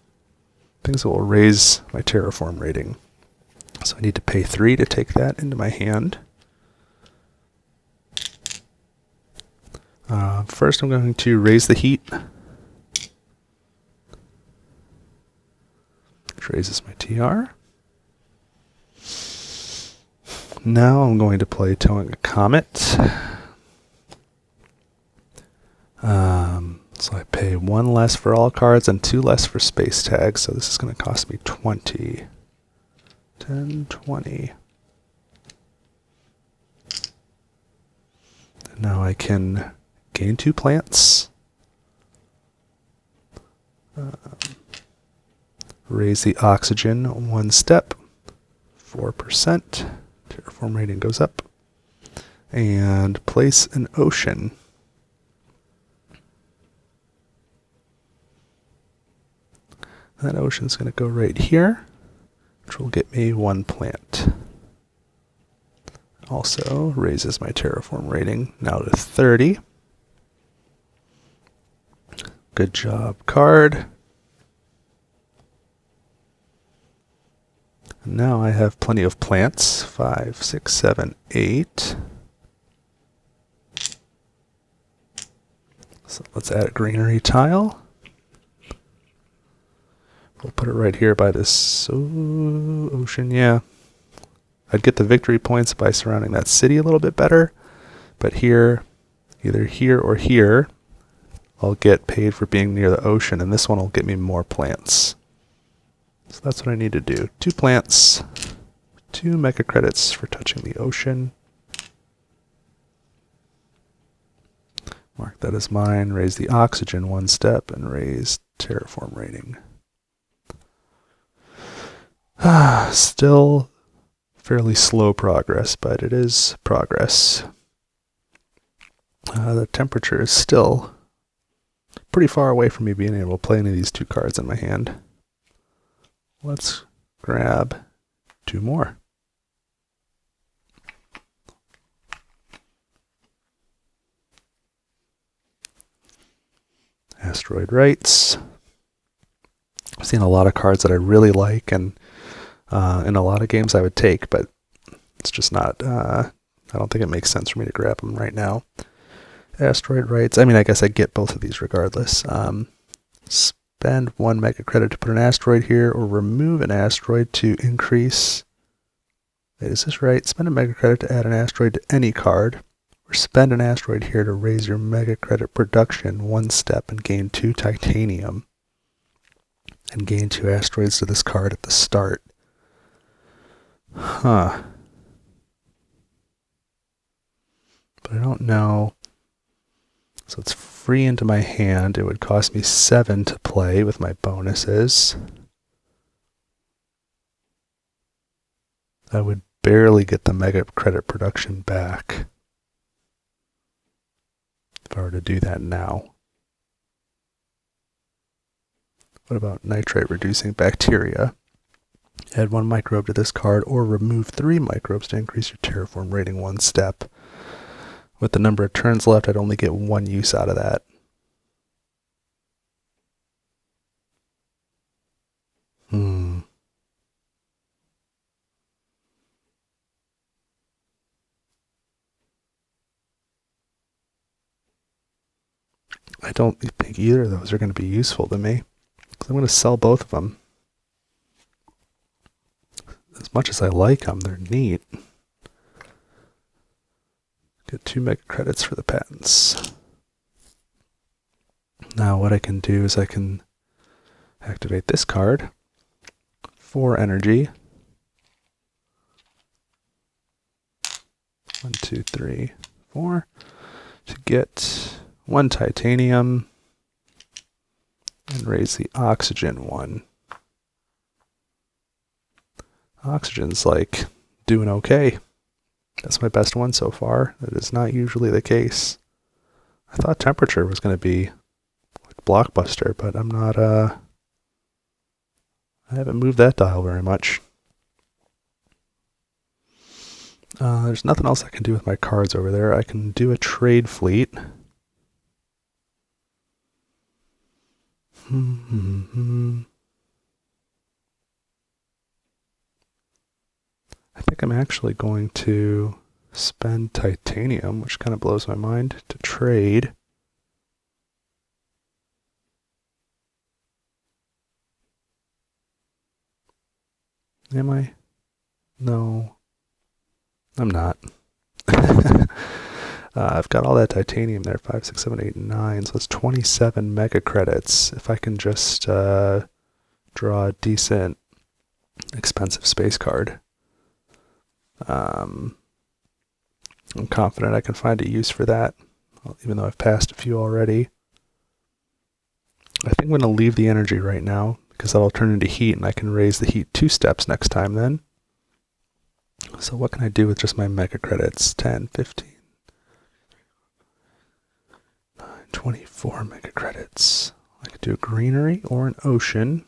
Things that will raise my terraform rating. So I need to pay 3 to take that into my hand. First I'm going to raise the heat. Which raises my TR. Now I'm going to play Towing a Comet. So I pay 1 less for all cards and 2 less for space tags. So this is going to cost me 20. 10, 20. And now I can gain 2 plants. Raise the oxygen 1 step. 4%. Terraform rating goes up. And place an ocean. That ocean's going to go right here, which will get me 1 plant. Also raises my terraform rating now to 30. Good job, card. And now I have plenty of plants. 5, 6, 7, 8. So let's add a greenery tile. We'll put it right here by this ocean, yeah. I'd get the victory points by surrounding that city a little bit better. But here, either here or here, I'll get paid for being near the ocean, and this one will get me more plants. So that's what I need to do. 2 plants, 2 megacredits for touching the ocean. Mark that as mine, raise the oxygen 1 step, and raise terraform rating. Still fairly slow progress, but it is progress. The temperature is still pretty far away from me being able to play any of these 2 cards in my hand. Let's grab 2 more. Asteroid Rights. I've seen a lot of cards that I really like, and in a lot of games I would take, but it's just not, I don't think it makes sense for me to grab them right now. Asteroid Rights, I mean, I guess I get both of these regardless. Spend 1 megacredit to put an asteroid here, or remove an asteroid to increase. Wait, is this right? Spend a megacredit to add an asteroid to any card, or spend an asteroid here to raise your megacredit production 1 step and gain 2 titanium. And gain 2 asteroids to this card at the start. Huh. But I don't know. So it's free into my hand. It would cost me 7 to play with my bonuses. I would barely get the mega credit production back if I were to do that now. What about nitrate reducing bacteria? Add 1 microbe to this card, or remove 3 microbes to increase your terraform rating 1 step. With the number of turns left, I'd only get 1 use out of that. I don't think either of those are going to be useful to me, because I'm going to sell both of them. As much as I like them, they're neat. Get 2 mega credits for the patents. Now what I can do is I can activate this card. 4 energy. 1, 2, 3, 4. To get 1 titanium. And raise the oxygen 1. Oxygen's like doing okay. That's my best one so far. That is not usually the case. I thought temperature was going to be like blockbuster, but I'm not, I haven't moved that dial very much. There's nothing else I can do with my cards over there. I can do a trade fleet. I think I'm actually going to spend titanium, which kind of blows my mind, to trade. Am I? No, I'm not. I've got all that titanium there, 5, 6, 7, 8, 9, so it's 27 mega credits. If I can just draw a decent, expensive space card. I'm confident I can find a use for that, even though I've passed a few already. I think I'm going to leave the energy right now, because that'll turn into heat, and I can raise the heat 2 steps next time then. So what can I do with just my mega credits? 10, 15, 9, 24 mega credits. I could do a greenery or an ocean.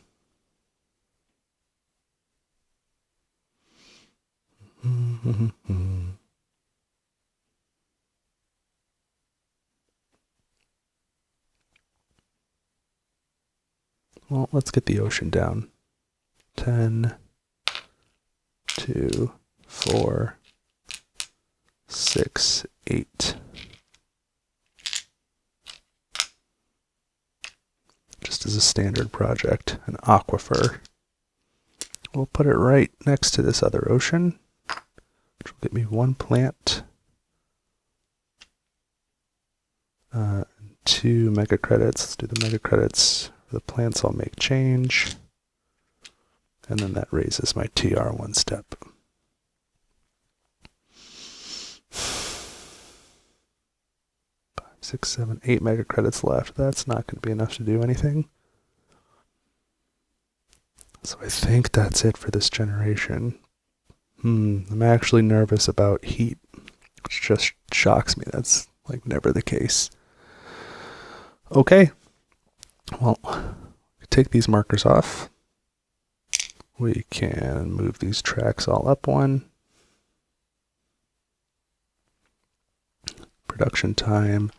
Well, let's get the ocean down. 10, 2, 4, 6, 8. Just as a standard project, an aquifer. We'll put it right next to this other ocean, which will get me 1 plant, 2 mega credits. Let's do the mega credits for the plants. I'll make change. And then that raises my TR 1 step. 5, 6, 7, 8 mega credits left. That's not going to be enough to do anything. So I think that's it for this generation. I'm actually nervous about heat, which just shocks me. That's like never the case. Okay. Well, take these markers off. We can move these tracks all up one. Production time.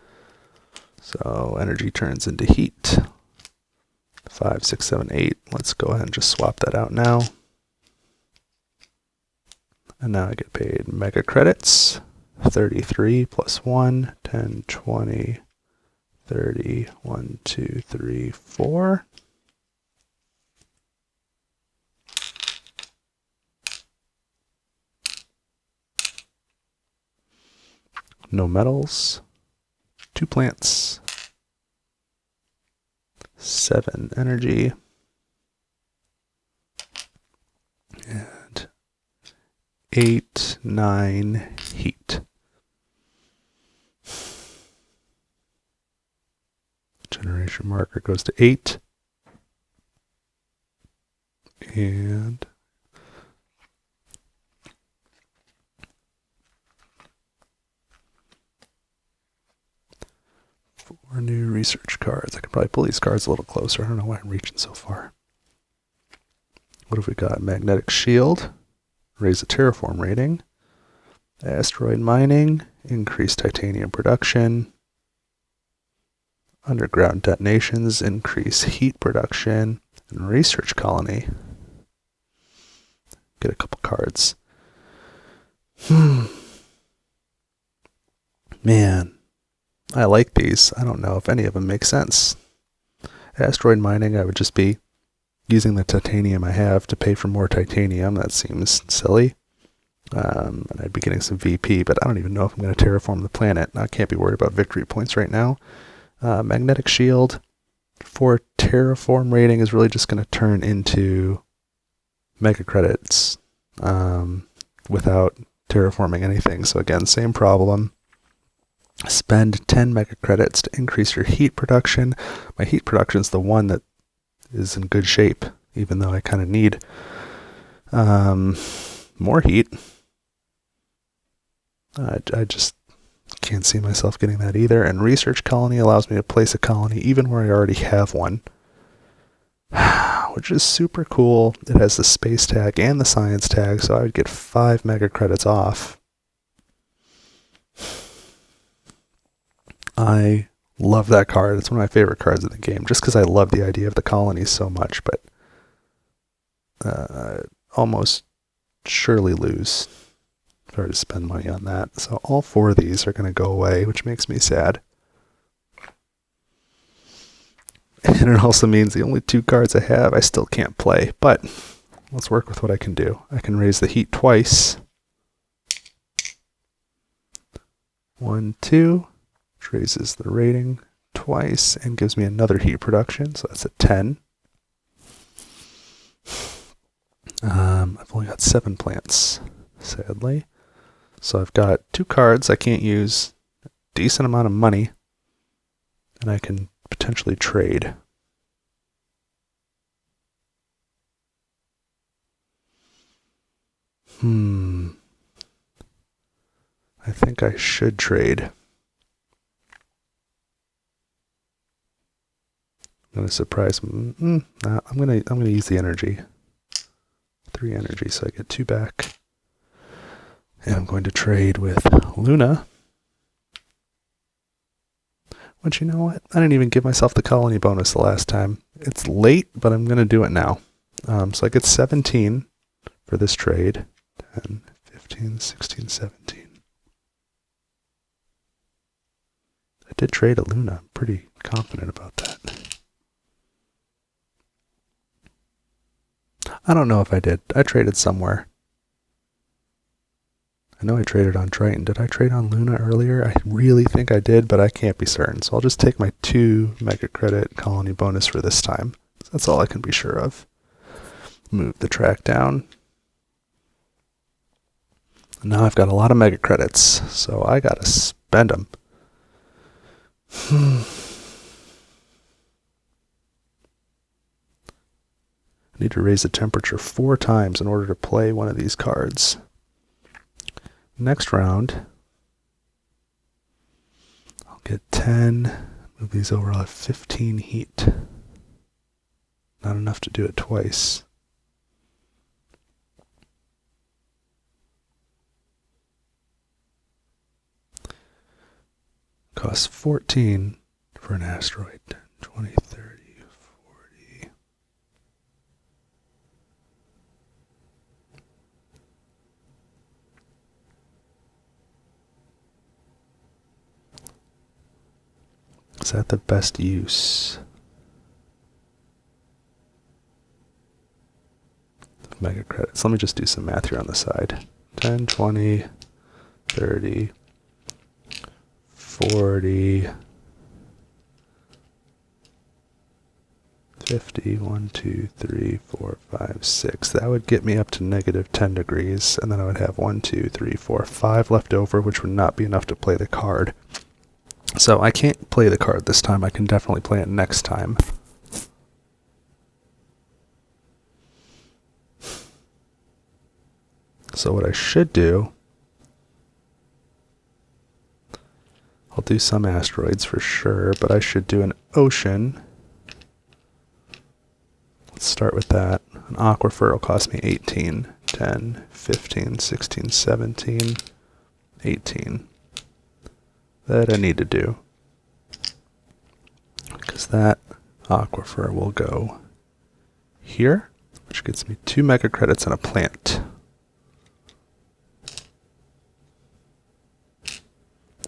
So energy turns into heat. 5, 6, 7, 8. Let's go ahead and just swap that out now. And now I get paid mega credits. 33 plus 1, 10, 20, 30, 1, 2, 3, 4. No metals. 2 plants. 7 energy. And 8, 9 heat. Generation marker goes to 8. And four new research cards. I could probably pull these cards a little closer. I don't know why I'm reaching so far. What have we got? Magnetic shield. Raise the terraform rating. Asteroid mining. Increase titanium production. Underground detonations. Increase heat production. And research colony. Get a couple cards. Man. I like these. I don't know if any of them make sense. Asteroid mining, I would just be using the titanium I have to pay for more titanium. That seems silly. And I'd be getting some VP, but I don't even know if I'm going to terraform the planet. I can't be worried about victory points right now. Magnetic shield for terraform rating is really just going to turn into mega credits without terraforming anything. So again, same problem. Spend 10 mega credits to increase your heat production. My heat production is the one that is in good shape, even though I kind of need more heat. I just can't see myself getting that either. And research colony allows me to place a colony even where I already have one, which is super cool. It has the space tag and the science tag, so I would get 5 mega credits off. I love that card. It's one of my favorite cards in the game, just because I love the idea of the colonies so much, but almost surely lose if I were to spend money on that. So all 4 of these are going to go away, which makes me sad. And it also means the only 2 cards I have I still can't play, but let's work with what I can do. I can raise the heat twice. 1, 2. Raises the rating twice and gives me another heat production, so that's a 10. I've only got 7 plants, sadly. So I've got 2 cards I can't use, a decent amount of money, and I can potentially trade. I think I should trade. I'm gonna surprise him. Nah, I'm gonna use the energy. 3 energy, so I get 2 back. And I'm going to trade with Luna. But you know what? I didn't even give myself the colony bonus the last time. It's late, but I'm gonna do it now. So I get 17 for this trade. 10, 15, 16, 17. I did trade a Luna. I'm pretty confident about that. I don't know if I did. I traded somewhere. know I traded on Triton. Did I trade on Luna earlier? I really think I did, but I can't be certain. So I'll just take my 2 mega credit colony bonus for this time. That's all I can be sure of. Move the track down. Now I've got a lot of mega credits, so I gotta spend them. I need to raise the temperature 4 times in order to play one of these cards. Next round, I'll get 10, move these over, I'll have 15 heat. Not enough to do it twice. Costs 14 for an asteroid. 10, 20, 30, 40. Is that the best use of mega credits? Let me just do some math here on the side. 10, 20, 30, 40, 50, 1, 2, 3, 4, 5, 6. That would get me up to negative 10 degrees, and then I would have 1, 2, 3, 4, 5 left over, which would not be enough to play the card. So I can't play the card this time. I can definitely play it next time. So what I should do, I'll do some asteroids for sure, but I should do an ocean. Let's start with that. An aquifer will cost me 18, 10, 15, 16, 17, 18. That I need to do, because that aquifer will go here, which gets me 2 mega credits and a plant.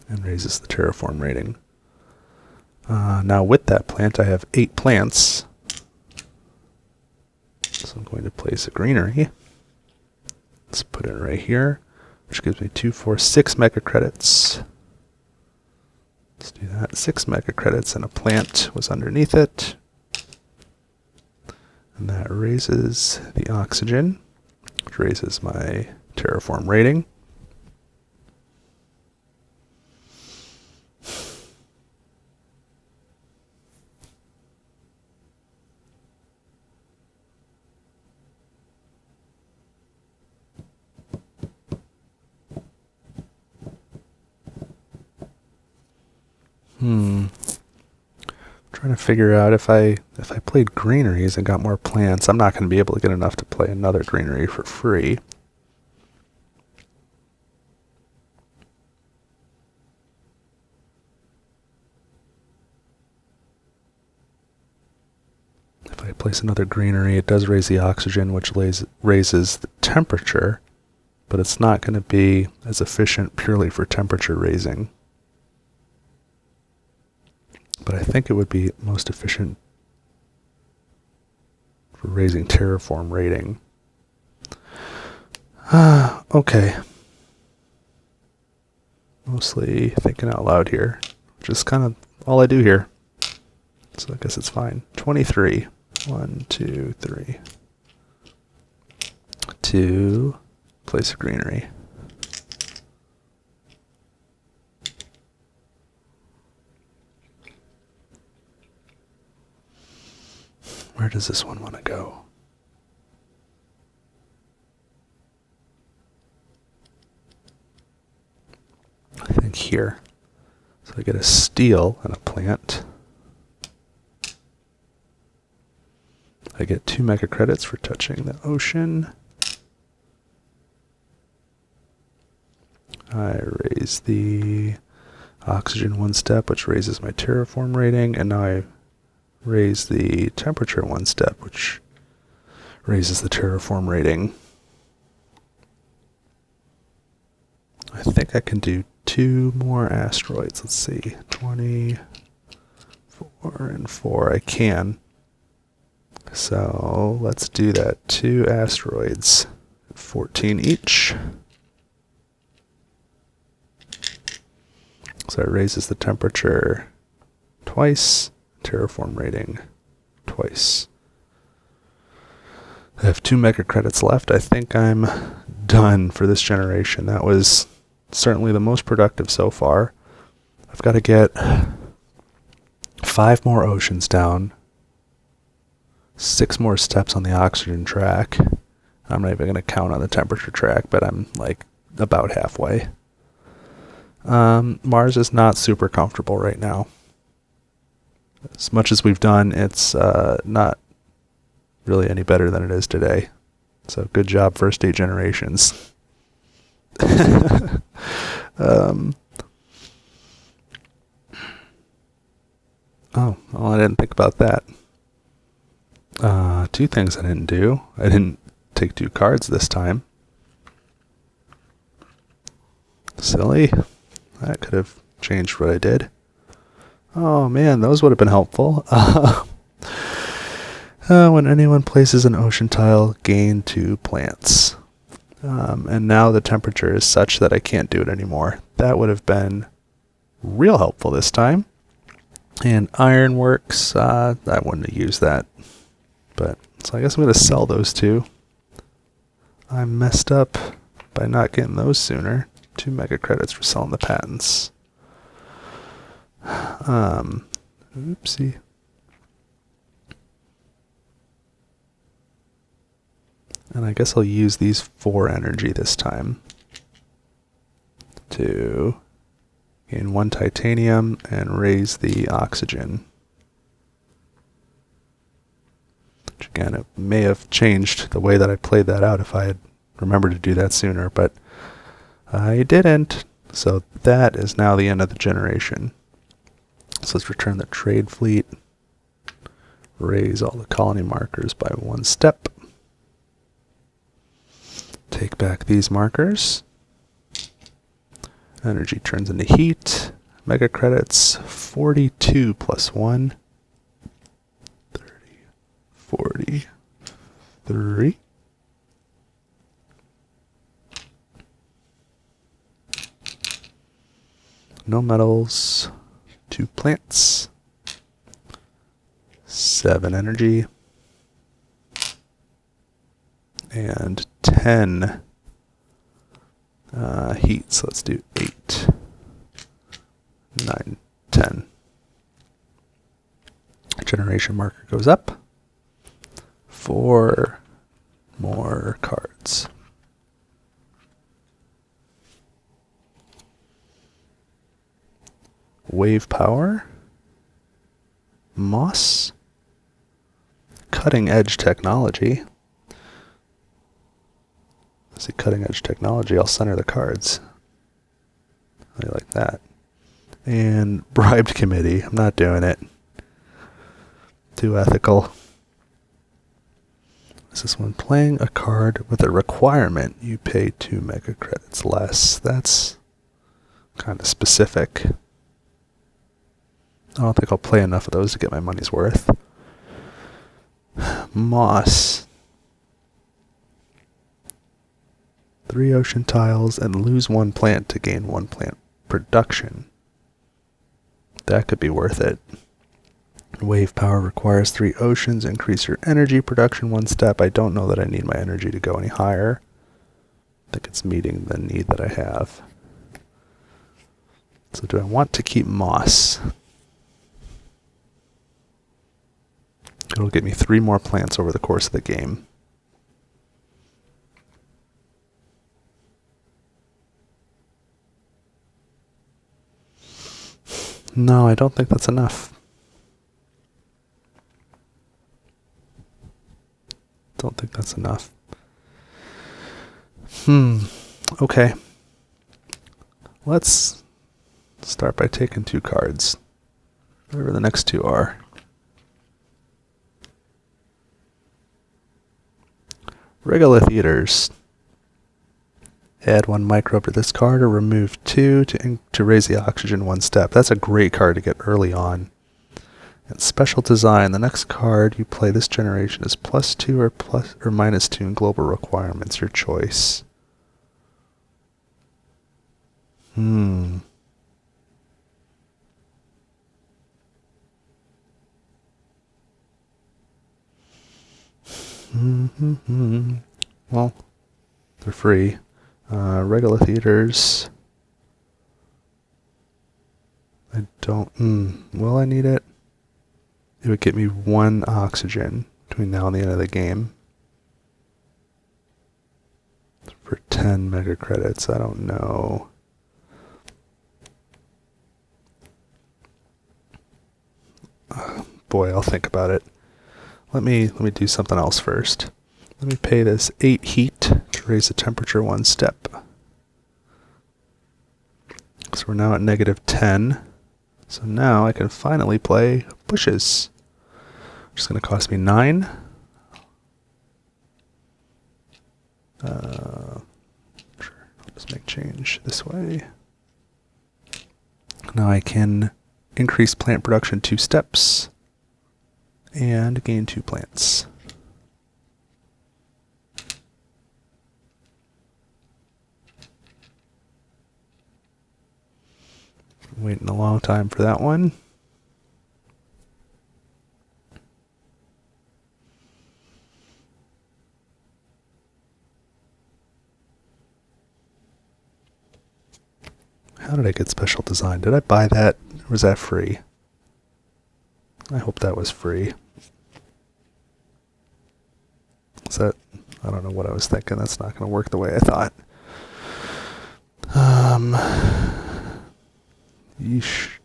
And raises the terraform rating. Now with that plant, I have 8 plants. So I'm going to place a greenery. Let's put it right here, which gives me 2, 4, 6 mega credits. Let's do that. 6 mega credits and a plant was underneath it. And that raises the oxygen, which raises my terraform rating. Trying to figure out if I played greeneries and got more plants, I'm not going to be able to get enough to play another greenery for free. If I place another greenery, it does raise the oxygen, which raises the temperature, but it's not going to be as efficient purely for temperature raising. But I think it would be most efficient for raising terraform rating. Okay. Mostly thinking out loud here, which is kind of all I do here. So I guess it's fine. 23. 1, 2, 3. 2. Place a greenery. Where does this one want to go? I think here. So I get a steel and a plant. I get 2 mega credits for touching the ocean. I raise the oxygen 1 step, which raises my terraform rating, and now I raise the temperature 1 step, which raises the terraform rating. I think I can do 2 more asteroids. Let's see, 24 and 4. I can. So let's do that. 2 asteroids, 14 each. So it raises the temperature twice, terraform rating twice. I have 2 megacredits left. I think I'm done for this generation. That was certainly the most productive so far. I've got to get 5 more oceans down, 6 more steps on the oxygen track. I'm not even going to count on the temperature track, but I'm like about halfway. Mars is not super comfortable right now. As much as we've done, it's not really any better than it is today. So good job, first 8 generations. Oh, well, I didn't think about that. 2 things I didn't do. I didn't take 2 cards this time. Silly. That could have changed what I did. Oh man, those would have been helpful. When anyone places an ocean tile, gain 2 plants. And now the temperature is such that I can't do it anymore. That would have been real helpful this time. And ironworks, I wouldn't have used that. But so I guess I'm going to sell those 2. I messed up by not getting those sooner. 2 megacredits for selling the patents. Oopsie. And I guess I'll use these 4 energy this time to gain 1 titanium and raise the oxygen. Which again, it may have changed the way that I played that out if I had remembered to do that sooner, but I didn't. So that is now the end of the generation. So let's return the trade fleet, raise all the colony markers by 1 step. Take back these markers. Energy turns into heat. Mega credits 42 plus 1. 30, 43. No metals. 2 plants. 7 energy. And 10 heat. So let's do 8, 9, 10. Generation marker goes up. 4 more cards. Wave power. Moss. Cutting edge technology. See, cutting edge technology, I'll center the cards. I like that. And bribed committee, I'm not doing it. Too ethical. This is when playing a card with a requirement, you pay 2 mega credits less. That's kind of specific. I don't think I'll play enough of those to get my money's worth. Moss. 3 ocean tiles and lose 1 plant to gain 1 plant production. That could be worth it. Wave power requires 3 oceans. Increase your energy production 1 step. I don't know that I need my energy to go any higher. I think it's meeting the need that I have. So do I want to keep moss? It'll get me 3 more plants over the course of the game. No, I don't think that's enough. Don't think that's enough. Okay. Let's start by taking 2 cards. Whatever the next 2 are. Regolith Eaters. Add 1 microbe to this card or remove 2 to raise the oxygen 1 step. That's a great card to get early on. And special design. The next card you play this generation is +2 or -2 in global requirements. Your choice. Well, they're free. Regular theaters. I don't... will I need it? It would get me 1 oxygen between now and the end of the game. For 10 megacredits, I don't know. Boy, I'll think about it. Let me do something else first. Let me pay this 8 heat to raise the temperature 1 step. So we're now at -10. So now I can finally play bushes. Which is going to cost me 9. Sure, I'll just make change this way. Now I can increase plant production 2 steps and gain 2 plants. Waiting a long time for that one. How did I get special design? Did I buy that, or was that free? I hope that was free. Is that... I don't know what I was thinking. That's not going to work the way I thought. Yeesh.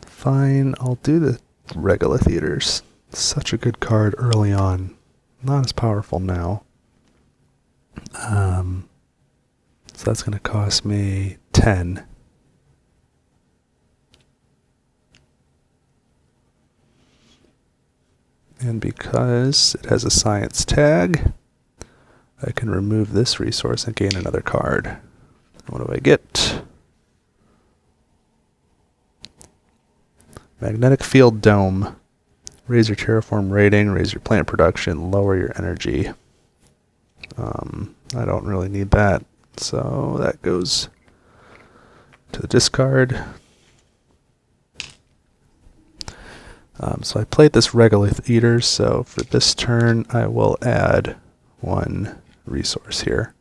Fine, I'll do the regular theaters. Such a good card early on. Not as powerful now. So that's going to cost me 10. And because it has a science tag, I can remove this resource and gain another card. What do I get? Magnetic Field Dome. Raise your terraform rating, raise your plant production, lower your energy. I don't really need that, so that goes to the discard. So I played this regular theater, so for this turn I will add 1 resource here.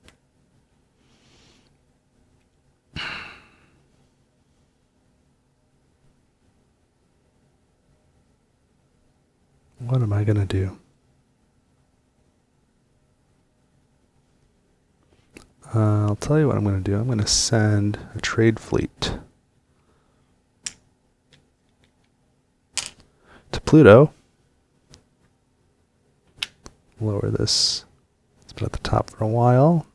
What am I going to do? I'll tell you what I'm going to do. I'm going to send a trade fleet to Pluto. Lower this. It's been at the top for a while.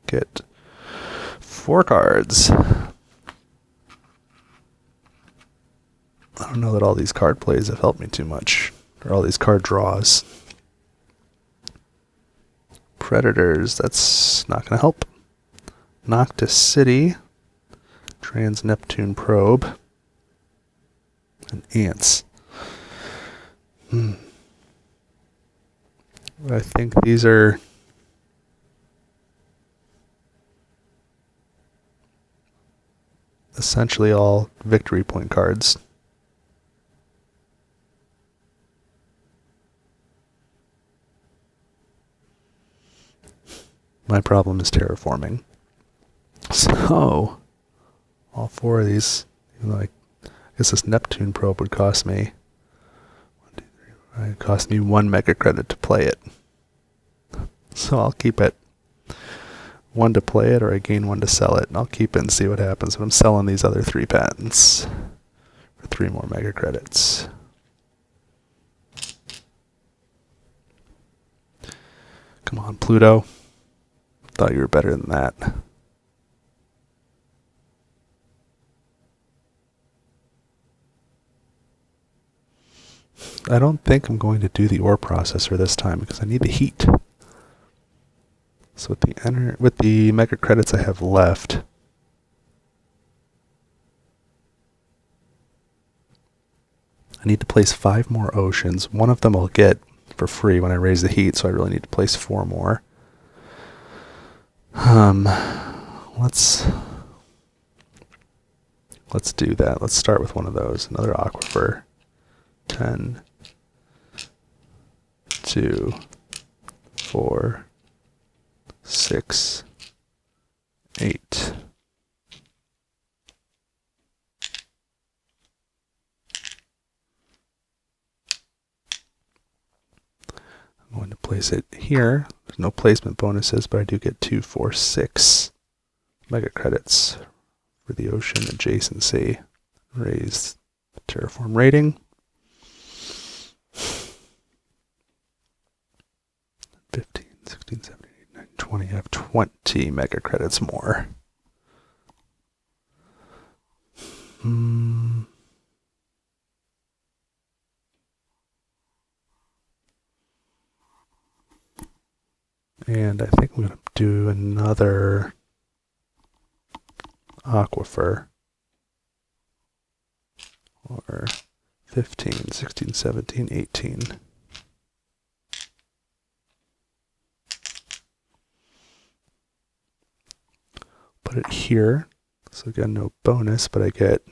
Get 4 cards. I don't know that all these card plays have helped me too much. Or all these card draws. Predators, that's not going to help. Noctis City. Trans-Neptune Probe. And Ants. I think these are... essentially all victory point cards. My problem is terraforming. So, all 4 of these, like, I guess this Neptune probe would cost me, it cost me 1 megacredit to play it. So I'll keep it. 1 to play it, or I gain 1 to sell it, and I'll keep it and see what happens. But I'm selling these other 3 patents for 3 more megacredits. Come on, Pluto. Thought you were better than that. I don't think I'm going to do the ore processor this time because I need the heat. So with the mega credits I have left, I need to place 5 more oceans. 1 of them I'll get for free when I raise the heat, so I really need to place 4 more. Let's Let's do that. Let's start with one of those. Another aquifer. 10, 2, 4, 6, 8. I'm going to place it here. There's no placement bonuses, but I do get 2, 4, 6 mega credits for the ocean adjacency. Raise the terraform rating. 15, 16, 17, 18, 19, 20. I have 20 mega credits more. And I think I'm going to do another aquifer. Or 15, 16, 17, 18. Put it here. So again, no bonus, but I get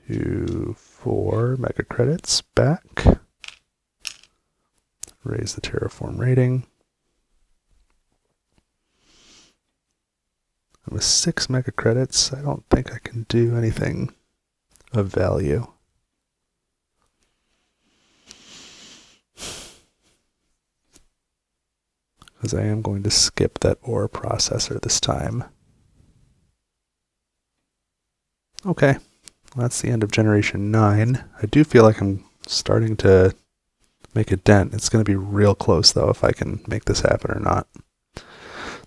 2, 4 mega credits back. Raise the terraform rating. And with 6 mega credits, I don't think I can do anything of value. Because I am going to skip that ore processor this time. Okay, well, that's the end of generation 9. I do feel like I'm starting to make a dent. It's going to be real close, though, if I can make this happen or not. So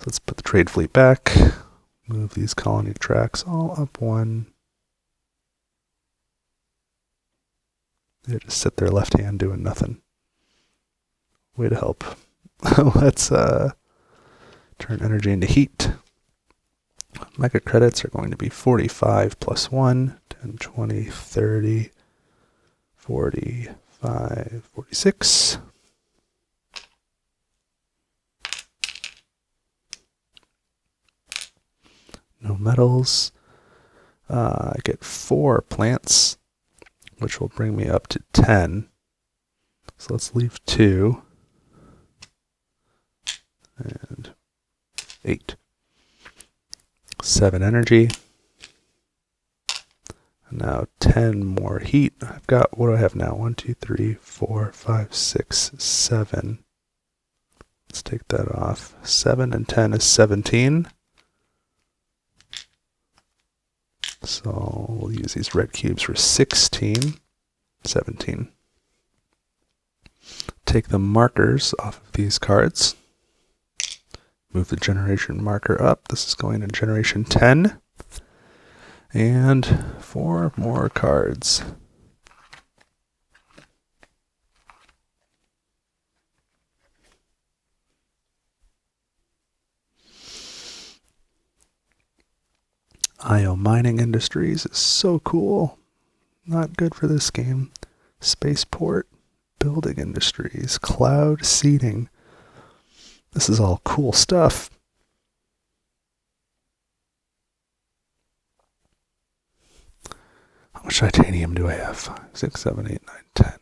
let's put the trade fleet back. Move these colony tracks all up one. They just sit there left hand doing nothing. Way to help. Let's turn energy into heat. Mega credits are going to be 45 plus 1, 10, 20, 30, 45, 46. No metals. I get 4 plants, which will bring me up to 10. So let's leave 2. And 8. 7 energy. And now 10 more heat. I've got, what do I have now? 1, 2, 3, 4, 5, 6, 7. Let's take that off. 7 and 10 is 17. So we'll use these red cubes for 16, 17. Take the markers off of these cards. Move the generation marker up. This is going in generation 10. And 4 more cards. IO Mining Industries is so cool. Not good for this game. Spaceport, Building Industries, Cloud Seeding. This is all cool stuff. How much titanium do I have? 5, 6, 7, 8, 9, 10,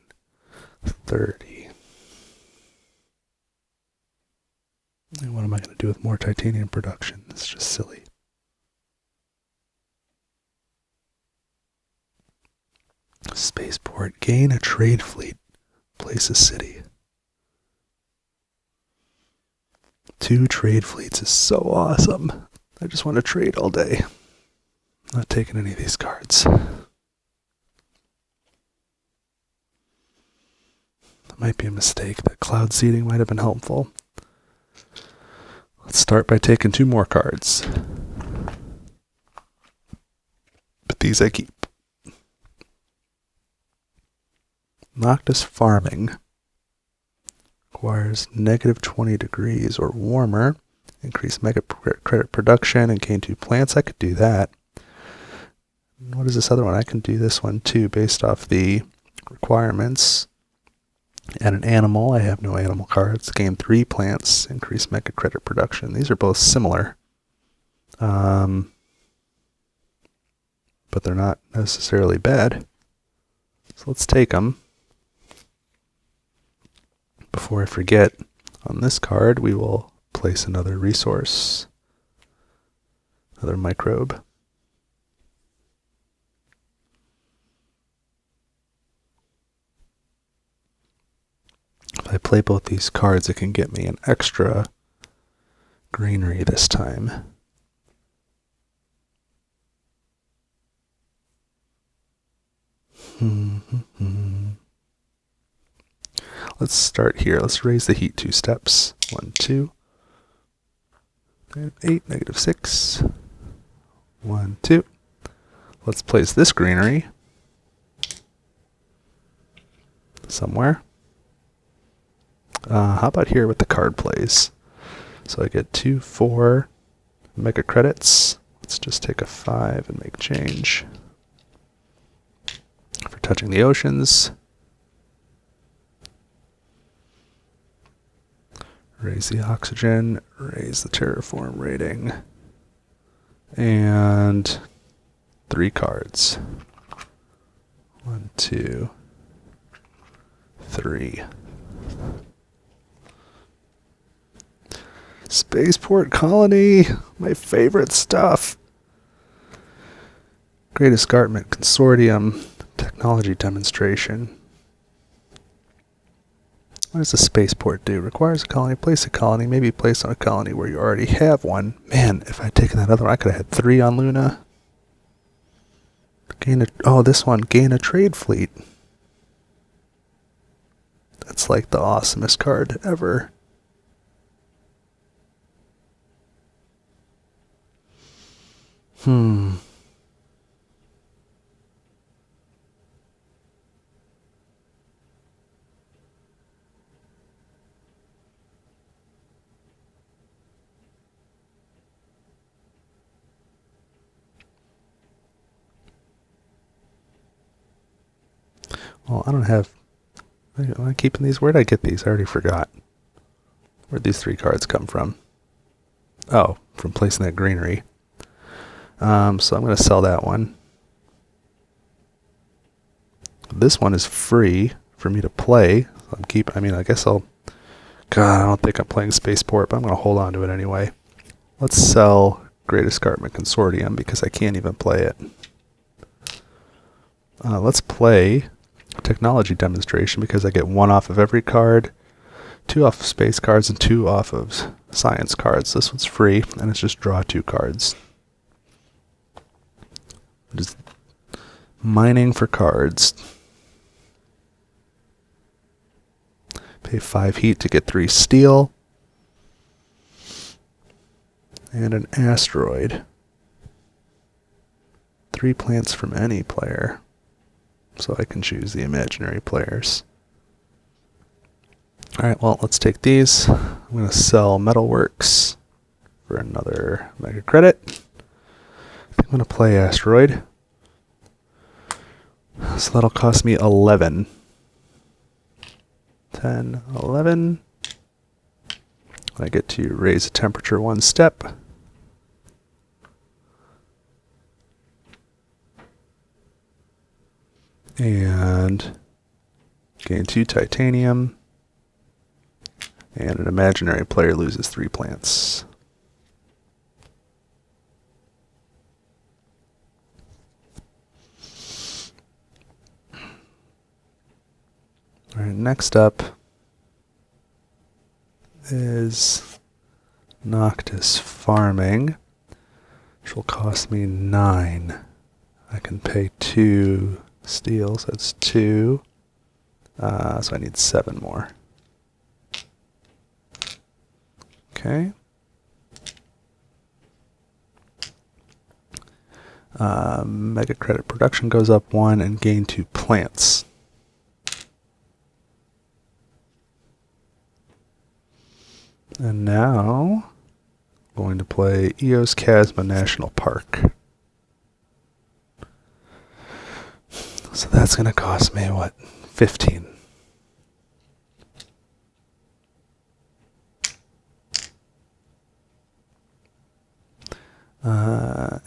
30. And what am I going to do with more titanium production? It's just silly. Spaceport, gain a trade fleet, place a city. 2 trade fleets is so awesome. I just want to trade all day. Not taking any of these cards. That might be a mistake. That cloud seeding might have been helpful. Let's start by taking 2 more cards. But these I keep. Noctis Farming requires negative 20 degrees or warmer. Increase mega credit production and gain 2 plants. I could do that. What is this other one? I can do this one too based off the requirements. Add an animal. I have no animal cards. Gain 3 plants. Increase mega credit production. These are both similar. but they're not necessarily bad. So let's take them. Before I forget, on this card we will place another resource, another microbe. If I play both these cards, it can get me an extra greenery this time. Let's start here. Let's raise the heat 2 steps. 1, 2. -8, -6. 1, 2. Let's place this greenery somewhere. How about here with the card plays? So I get 2, 4 megacredits. Let's just take a 5 and make change. For touching the oceans. Raise the oxygen, raise the terraform rating. And 3 cards. 1, 2, 3. Spaceport Colony, my favorite stuff. Great Escarpment Consortium, technology demonstration. What does a spaceport do? Requires a colony, place a colony, maybe place on a colony where you already have one. Man, if I'd taken that other one, I could have had 3 on Luna. This one, gain a trade fleet. That's like the awesomest card ever. Well, I don't have... Am I keeping these? Where did I get these? I already forgot. Where'd these 3 cards come from? Oh, from placing that greenery. So I'm going to sell that one. This one is free for me to play. I guess I'll... God, I don't think I'm playing Spaceport, but I'm going to hold on to it anyway. Let's sell Great Escarpment Consortium because I can't even play it. Let's play Technology Demonstration because I get 1 off of every card, 2 off of space cards, and 2 off of science cards. This one's free, and it's just draw 2 cards. Just mining for cards. Pay 5 heat to get 3 steel. And an asteroid. 3 plants from any player. So I can choose the imaginary players. Alright, well, let's take these. I'm going to sell Metalworks for another mega credit. I'm going to play Asteroid. So that'll cost me 11. 10, 11. I get to raise the temperature 1 step. And gain 2 titanium. And an imaginary player loses 3 plants. Alright, next up is Noctis Farming, which will cost me 9. I can pay 2 steel, so that's 2. So I need 7 more. Okay. Mega credit production goes up 1 and gain 2 plants. And now, I'm going to play Eos Chasma National Park. So that's going to cost me, what, 15?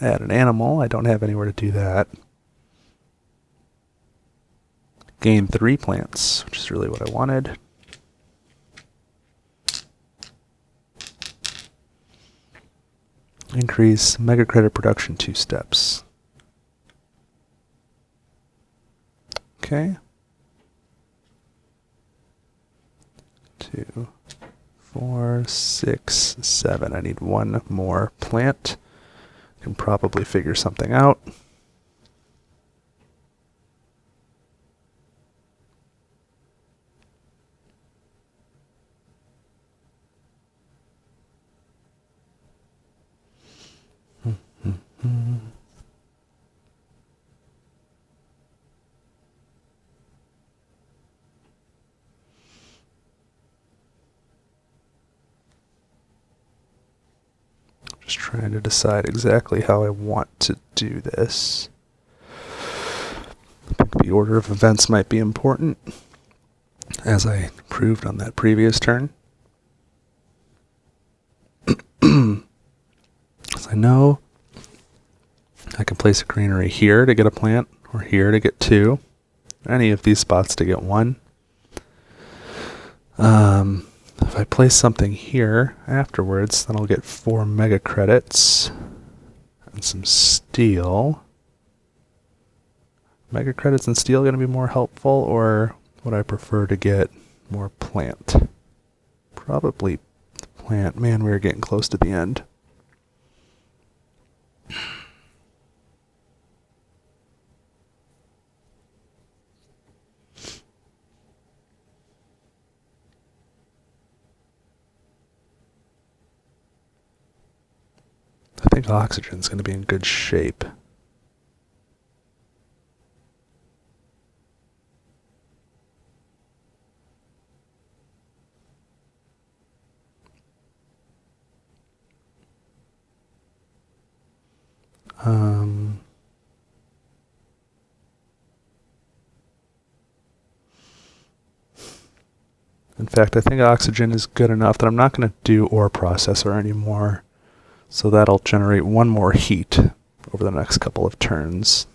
add an animal. I don't have anywhere to do that. Gain 3 plants, which is really what I wanted. Increase megacredit production 2 steps. Okay. 2, 4, 6, 7. I need 1 more plant. Can probably figure something out. Just trying to decide exactly how I want to do this. I think the order of events might be important, as I proved on that previous turn. As I know, I can place a greenery here to get a plant, or here to get 2, any of these spots to get 1. If I place something here afterwards, then I'll get 4 mega credits and some steel. Mega credits and steel going to be more helpful, or would I prefer to get more plant? Probably plant. Man, we're getting close to the end. I think oxygen's going to be in good shape. In fact, I think oxygen is good enough that I'm not going to do ore processor anymore. So that'll generate 1 more heat over the next couple of turns.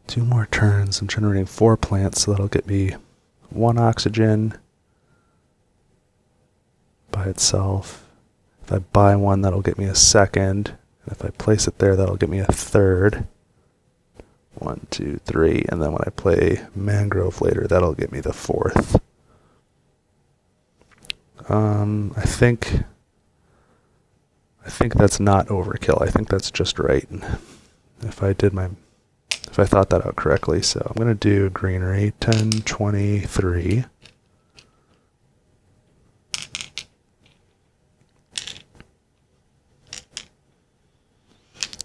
Two more turns. I'm generating 4 plants, so that'll get me 1 oxygen by itself. If I buy 1, that'll get me a second. And if I place it there, that'll get me a third. 1, 2, 3, and then when I play mangrove later, that'll get me the 4th. I think that's not overkill. I think that's just right. If I thought that out correctly, so I'm gonna do greenery 10, 23.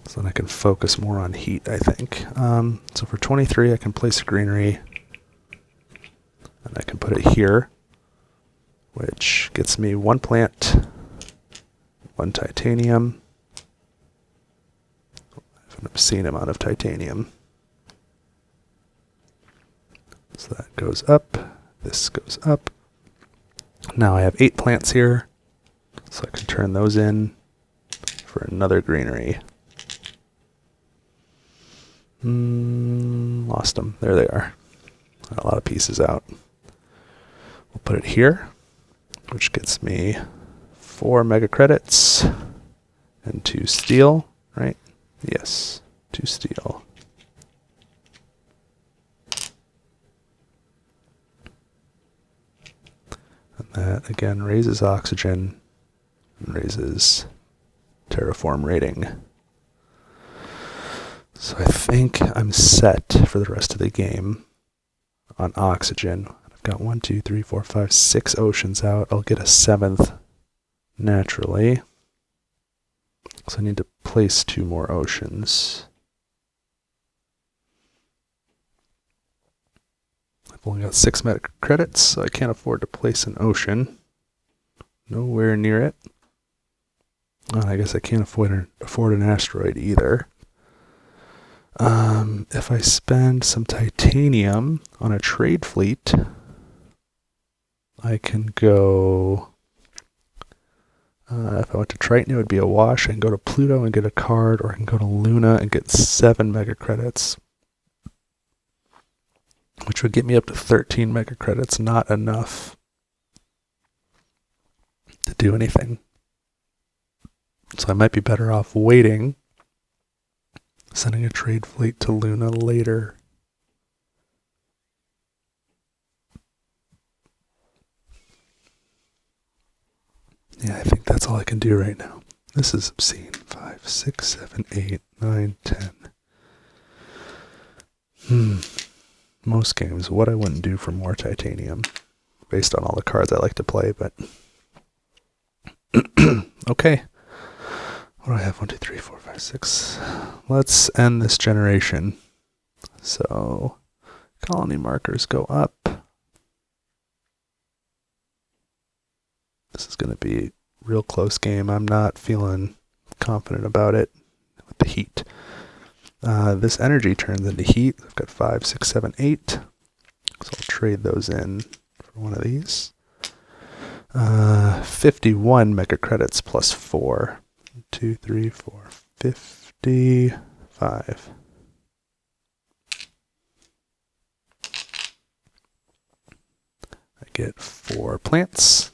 So then I can focus more on heat, I think. So for 23, I can place a greenery, and I can put it here, which gets me 1 plant, 1 titanium, an obscene amount of titanium. So that goes up, this goes up. Now I have 8 plants here, so I can turn those in for another greenery. Lost them. There they are. A lot of pieces out. We'll put it here, which gets me 4 mega credits and 2 steel, right? Yes, 2 steel. And that again raises oxygen and raises terraform rating. So I think I'm set for the rest of the game on oxygen. I've got 1, 2, 3, 4, 5, 6 oceans out. I'll get a 7th naturally. So I need to place 2 more oceans. I've only got 6 meta credits, so I can't afford to place an ocean. Nowhere near it. I guess I can't afford an asteroid either. If I spend some titanium on a trade fleet, I can go, if I went to Triton, it would be a wash. I can go to Pluto and get a card, or I can go to Luna and get 7 mega credits, which would get me up to 13 mega credits. Not enough to do anything. So I might be better off waiting, sending a trade fleet to Luna later. Yeah, I think that's all I can do right now. This is obscene. 5, 6, 7, 8, 9, 10. Most games, what I wouldn't do for more titanium, based on all the cards I like to play, but... Okay. What do I have? 1, 2, 3, 4, 5, 6. Let's end this generation. So, colony markers go up. This is going to be a real close game. I'm not feeling confident about it with the heat. This energy turns into heat. I've got 5, 6, 7, 8. So I'll trade those in for one of these. 51 mega credits plus 4. 2, 3, 4, 55. I get 4 plants.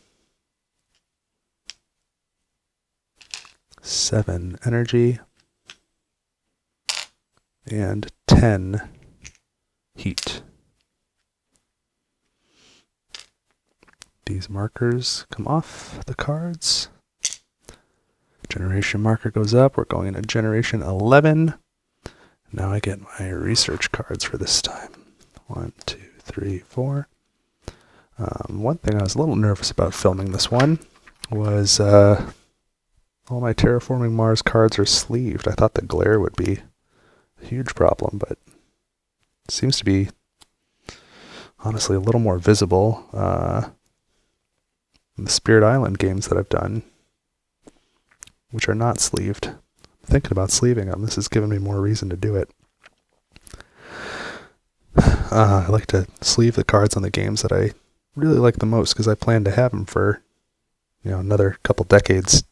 7 energy. And 10 heat. These markers come off the cards. Generation marker goes up. We're going into generation 11. Now I get my research cards for this time. 1, 2, 3, 4. One thing I was a little nervous about filming this one was all my Terraforming Mars cards are sleeved. I thought the glare would be a huge problem, but it seems to be honestly a little more visible in the Spirit Island games that I've done, which are not sleeved. I'm thinking about sleeving them. This has given me more reason to do it. I like to sleeve the cards on the games that I really like the most because I plan to have them for, another couple decades,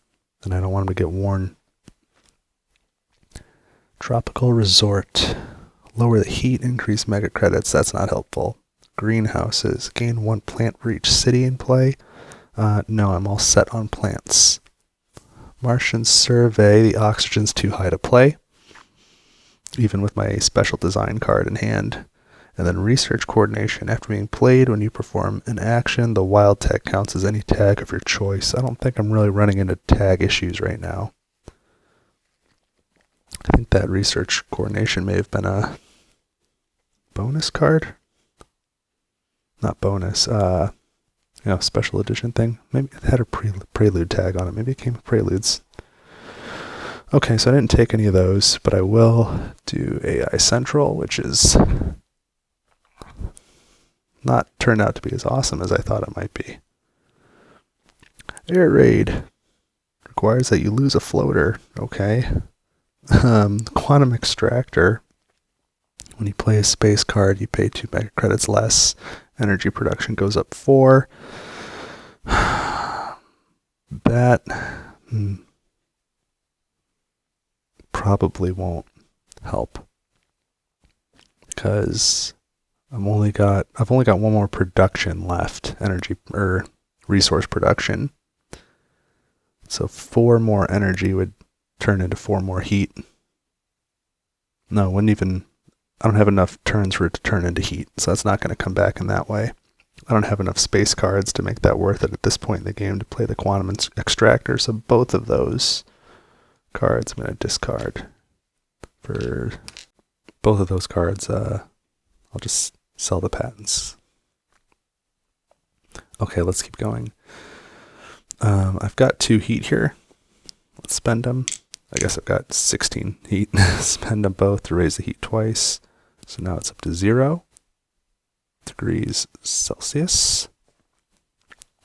and I don't want them to get worn. Tropical Resort. Lower the heat, increase mega credits. That's not helpful. Greenhouses. Gain 1 plant for each city in play. No, I'm all set on plants. Martian Survey. The oxygen's too high to play, even with my special design card in hand. And then Research Coordination. After being played, when you perform an action, the wild tag counts as any tag of your choice. I don't think I'm really running into tag issues right now. I think that Research Coordination may have been a bonus card. Not bonus, special edition thing. Maybe it had a prelude tag on it. Maybe it came with preludes. Okay, so I didn't take any of those, but I will do AI Central, which is not turned out to be as awesome as I thought it might be. Air Raid requires that you lose a floater. Okay. Quantum Extractor. When you play a space card, you pay 2 mega credits less. Energy production goes up 4. That probably won't help because I've only got one more production left, energy or resource production. So 4 more energy would turn into 4 more heat. No, wouldn't even. I don't have enough turns for it to turn into heat, so that's not going to come back in that way. I don't have enough space cards to make that worth it at this point in the game to play the Quantum Extractor, so both of those cards I'm going to discard. For both of those cards, I'll just sell the patents. Okay, let's keep going. I've got 2 heat here. Let's spend them. I guess I've got 16 heat. Spend them both to raise the heat twice. So now it's up to 0 degrees Celsius.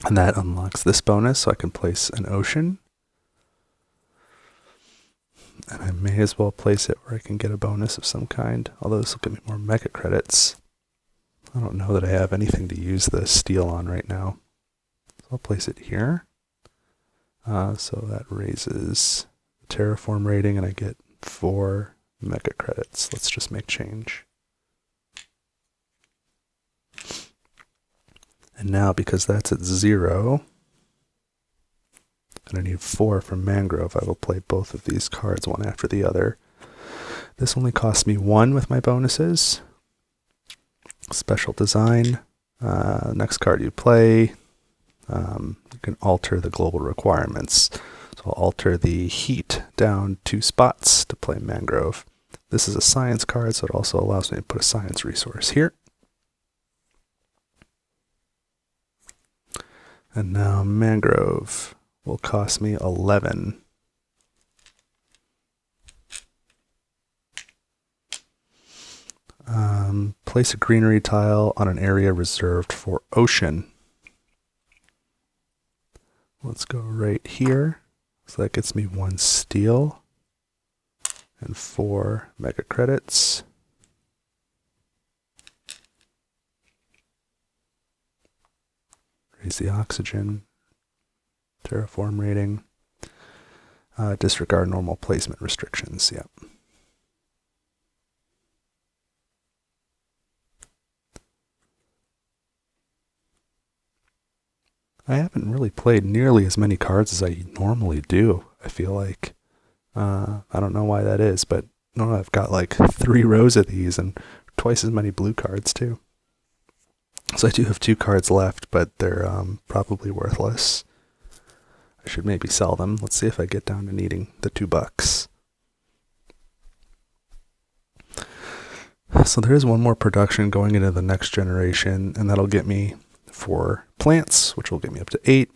And that unlocks this bonus, so I can place an ocean. And I may as well place it where I can get a bonus of some kind, although this will give me more mega credits. I don't know that I have anything to use the steel on right now. I'll place it here. So that raises the Terraform rating, and I get 4 megacredits. Let's just make change. And now, because that's at 0, and I need 4 from Mangrove, I will play both of these cards one after the other. This only costs me 1 with my bonuses. Special design. Next card you play, you can alter the global requirements. So I'll alter the heat down 2 spots to play Mangrove. This is a science card, so it also allows me to put a science resource here. And now Mangrove will cost me 11. Place a greenery tile on an area reserved for ocean. Let's go right here. So that gets me 1 steel and 4 megacredits. Raise the oxygen. Terraform rating. Disregard normal placement restrictions. Yep. I haven't really played nearly as many cards as I normally do, I feel like. I don't know why that is, but no, I've got like 3 rows of these and twice as many blue cards too. So I do have 2 cards left, but they're probably worthless. I should maybe sell them. Let's see if I get down to needing the $2. So there is 1 more production going into the next generation, and that'll get me 4 plants, which will get me up to 8,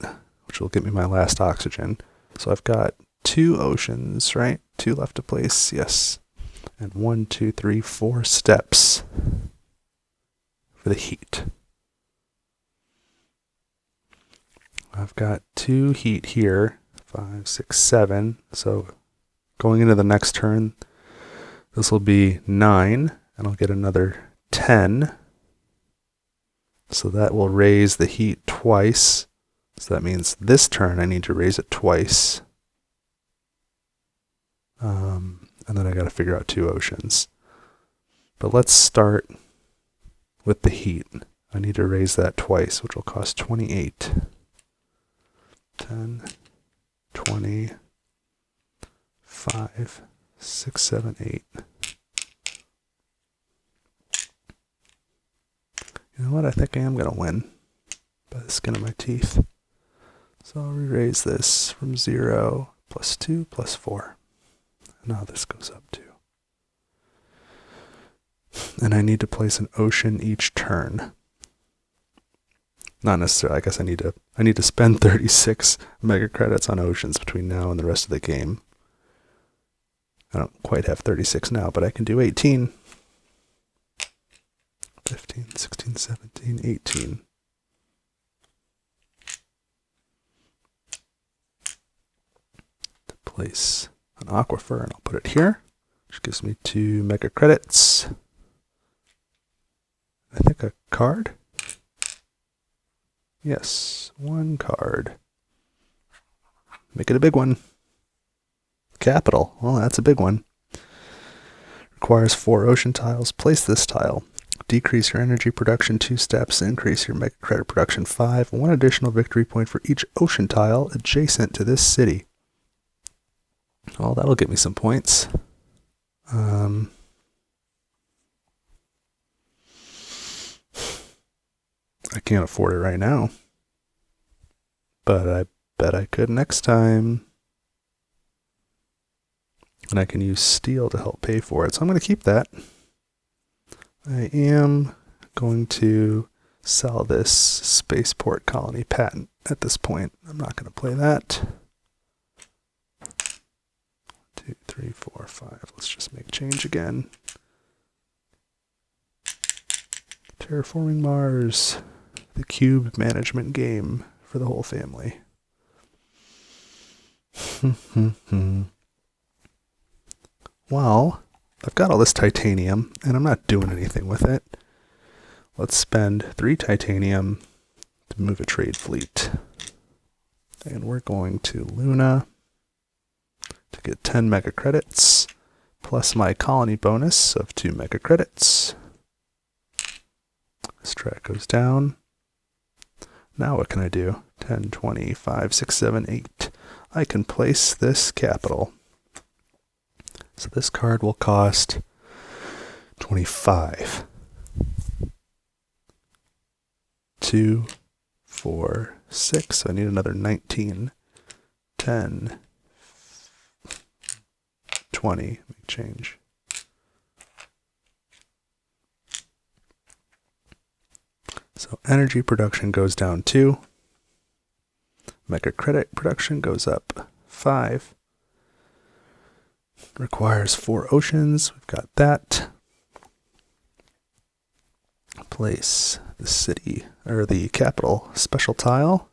which will get me my last oxygen. So I've got 2 oceans, right? 2 left to place, yes. And 1, 2, 3, 4 steps for the heat. I've got 2 heat here, 5, 6, 7. So going into the next turn, this will be 9, and I'll get another 10. So that will raise the heat twice. So that means this turn I need to raise it twice. And then I got to figure out 2 oceans. But let's start with the heat. I need to raise that twice, which will cost 28. 10, 20, 5, 6, 7, 8. You know what? I think I am going to win by the skin of my teeth. So I'll re-raise this from 0, plus 2, plus 4. And now this goes up too. And I need to place an ocean each turn. Not necessarily, I guess I need to spend 36 mega credits on oceans between now and the rest of the game. I don't quite have 36 now, but I can do 18. 15, 16, 17, 18. To place an aquifer, and I'll put it here, which gives me 2 mega credits. I think a card? Yes, 1 card. Make it a big one. Capital. Well, that's a big one. Requires 4 ocean tiles. Place this tile. Decrease your energy production 2 steps. Increase your mega credit production 5. 1 additional victory point for each ocean tile adjacent to this city. Well, that'll get me some points. I can't afford it right now, but I bet I could next time. And I can use steel to help pay for it, so I'm going to keep that. I am going to sell this spaceport colony patent at this point. I'm not going to play that. 2, 3, 4, 5. Let's just make change again. Terraforming Mars. The cube management game for the whole family. Well, I've got all this titanium, and I'm not doing anything with it. Let's spend 3 titanium to move a trade fleet. And we're going to Luna to get 10 megacredits, plus my colony bonus of 2 megacredits. This track goes down. Now what can I do? 10, 20, 5, 6, 7, 8. I can place this capital. So this card will cost 25. 2, 4, 6. So I need another 19. 10, 20. Let me change. So energy production goes down 2. Megacredit production goes up 5. Requires 4 oceans. We've got that. Place the city, or the capital special tile.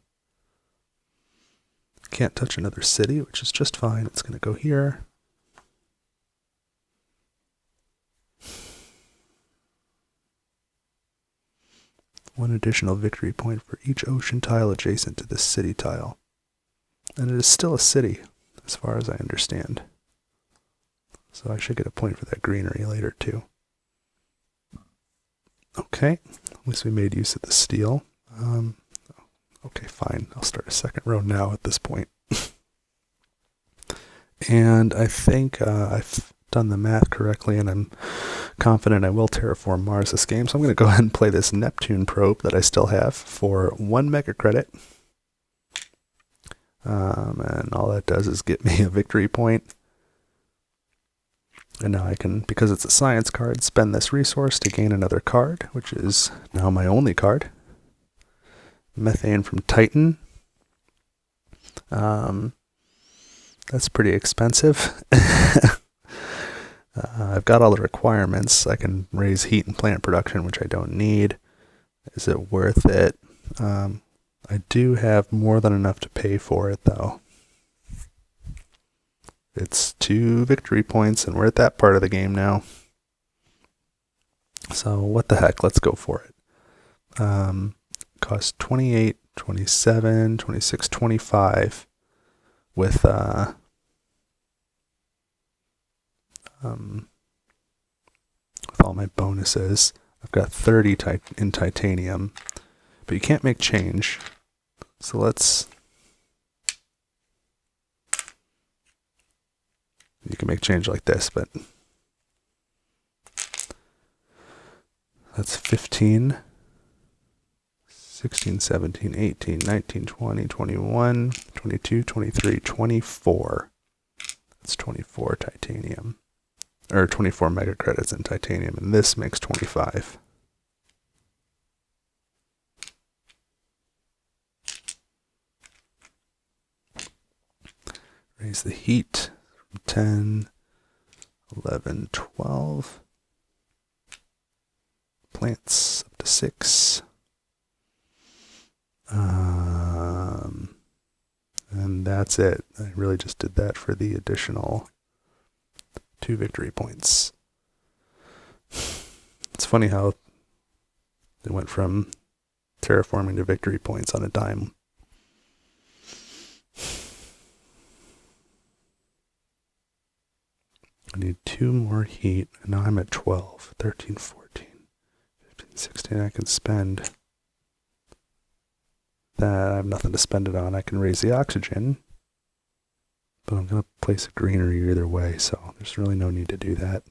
Can't touch another city, which is just fine. It's going to go here. One additional victory point for each ocean tile adjacent to this city tile. And it is still a city, as far as I understand. So I should get a point for that greenery later, too. Okay, at least we made use of the steel. Okay, fine. I'll start a second row now at this point. And I think I've done the math correctly, and I'm confident I will terraform Mars this game. So I'm going to go ahead and play this Neptune probe that I still have for 1 megacredit. And all that does is get me a victory point. And now I can, because it's a science card, spend this resource to gain another card, which is now my only card. Methane from Titan. That's pretty expensive. I've got all the requirements. I can raise heat and plant production, which I don't need. Is it worth it? I do have more than enough to pay for it, though. It's 2 victory points, and we're at that part of the game now. So what the heck? Let's go for it. Cost 28, 27, 26, 25 with all my bonuses. I've got 30 in titanium, but you can't make change. So let's... You can make change like this, but that's 15, 16, 17, 18, 19, 20, 21, 22, 23, 24. That's 24 titanium, or 24 megacredits in titanium, and this makes 25. Raise the heat. 10, 11, 12. Plants up to 6. And that's it. I really just did that for the additional 2 victory points. It's funny how it went from terraforming to victory points on a dime. I need 2 more heat, and now I'm at 12, 13, 14, 15, 16. I can spend that. I have nothing to spend it on. I can raise the oxygen, but I'm going to place a greenery either way, so there's really no need to do that.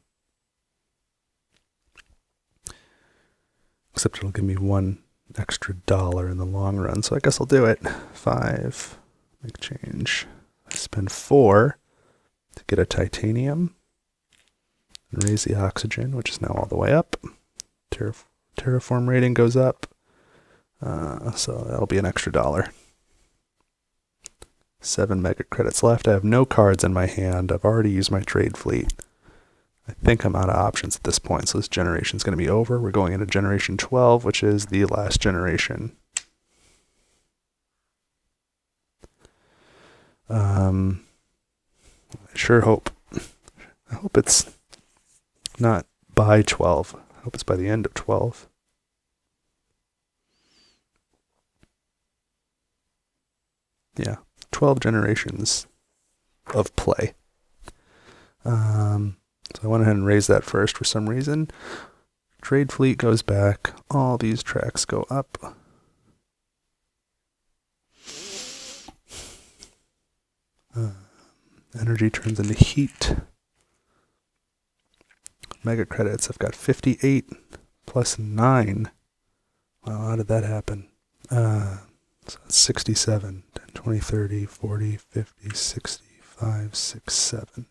Except it'll give me $1 extra in the long run, so I guess I'll do it. 5, make change. I spend 4 to get a titanium. And raise the oxygen, which is now all the way up. Terraform rating goes up. So that'll be an extra $1. 7 megacredits left. I have no cards in my hand. I've already used my trade fleet. I think I'm out of options at this point, so this generation is going to be over. We're going into generation 12, which is the last generation. I sure hope. I hope it's not by 12. I hope it's by the end of 12. Yeah, 12 generations of play. So I went ahead and raised that first for some reason. Trade fleet goes back. All these tracks go up. Energy turns into heat. Mega credits, I've got 58 plus 9. Wow, how did that happen? So that's 67, 10, 20, 30, 40, 50, 60, 5, 6, 7.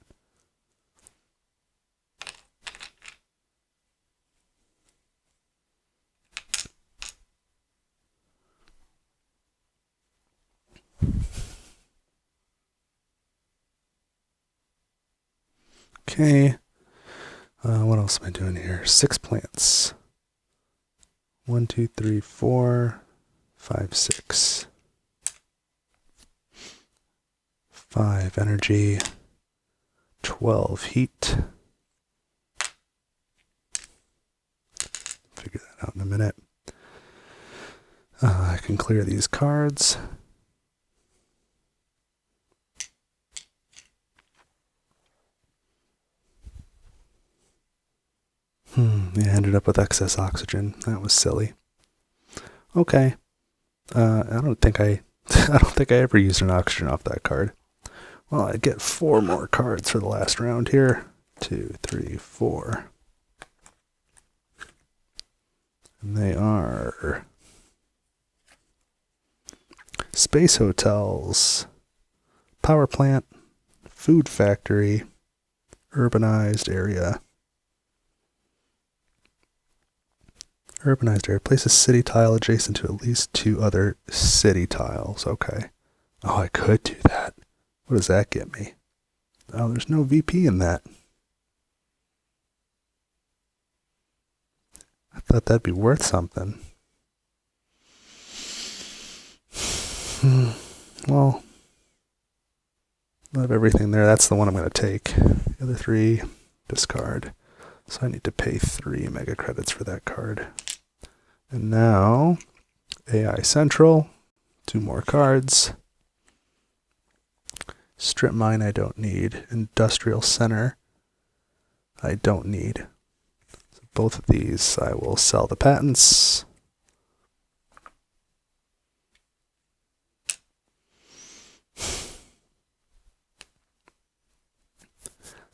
Okay. What else am I doing here? 6 plants. 1, 2, 3, 4, 5, 6. 5 energy. 12 heat. Figure that out in a minute. I can clear these cards. Yeah, I ended up with excess oxygen. That was silly. Okay. I don't think I ever used an oxygen off that card. Well, I get 4 more cards for the last round here. 2, 3, 4. And they are space hotels, power plant, food factory, urbanized area. Urbanized area. Place a city tile adjacent to at least 2 other city tiles. Okay. Oh, I could do that. What does that get me? Oh, there's no VP in that. I thought that'd be worth something. Well, I have everything there. That's the one I'm going to take. The other 3, discard. So I need to pay 3 mega credits for that card. And now, AI Central, 2 more cards. Strip Mine I don't need. Industrial Center I don't need. So both of these I will sell the patents.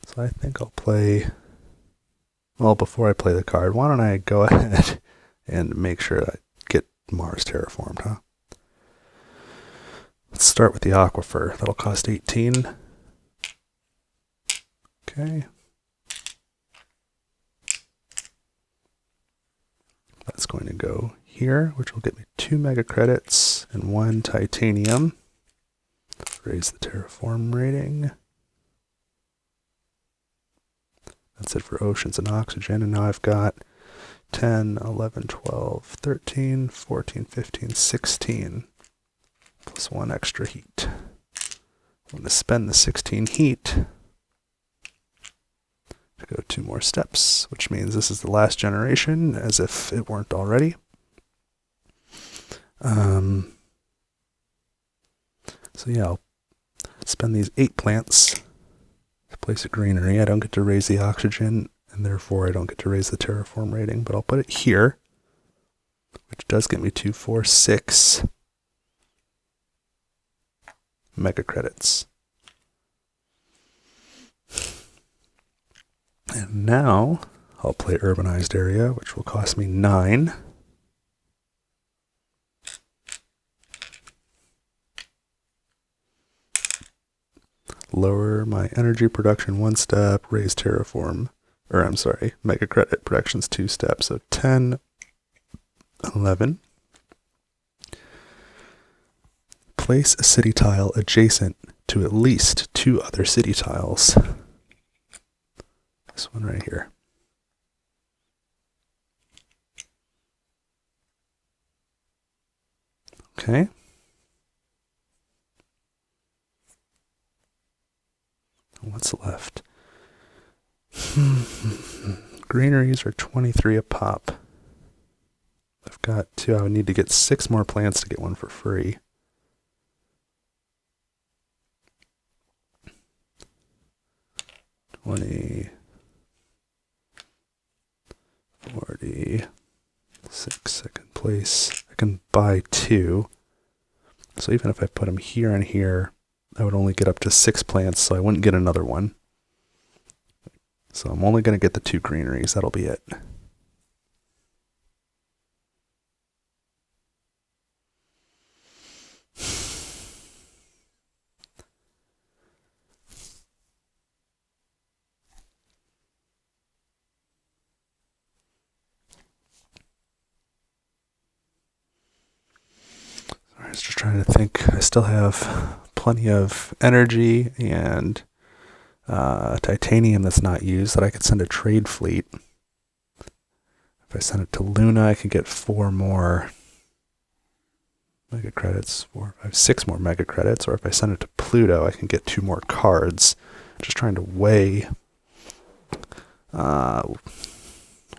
So I think I'll play... Well, before I play the card, why don't I go ahead and make sure I get Mars terraformed, huh? Let's start with the aquifer. That'll cost 18. Okay. That's going to go here, which will get me 2 mega credits and 1 titanium. Raise the terraform rating. That's it for oceans and oxygen. And now I've got 10, 11, 12, 13, 14, 15, 16. Plus 1 extra heat. I'm going to spend the 16 heat to go 2 more steps, which means this is the last generation, as if it weren't already. So yeah, I'll spend these 8 plants to place a greenery. I don't get to raise the oxygen, and therefore I don't get to raise the terraform rating, but I'll put it here, which does get me 2, 4, 6 mega credits. And now I'll play urbanized area, which will cost me 9. Lower my energy production 1 step, raise terraform, or I'm sorry, mega credit productions 2 steps, so 10, 11. Place a city tile adjacent to at least 2 other city tiles. This one right here. Okay. What's left? Greeneries are 23 a pop. I've got 2. I would need to get 6 more plants to get 1 for free. 20, 40, 6, second place. I can buy 2. So even if I put them here and here, I would only get up to 6 plants, so I wouldn't get another one. So I'm only going to get the 2 greeneries. That'll be it. I was just trying to think. I still have plenty of energy and titanium that's not used that I could send a trade fleet. If I send it to Luna, I can get 4 more mega credits, 4, 5, 6 more mega credits. Or if I send it to Pluto, I can get 2 more cards. Just trying to weigh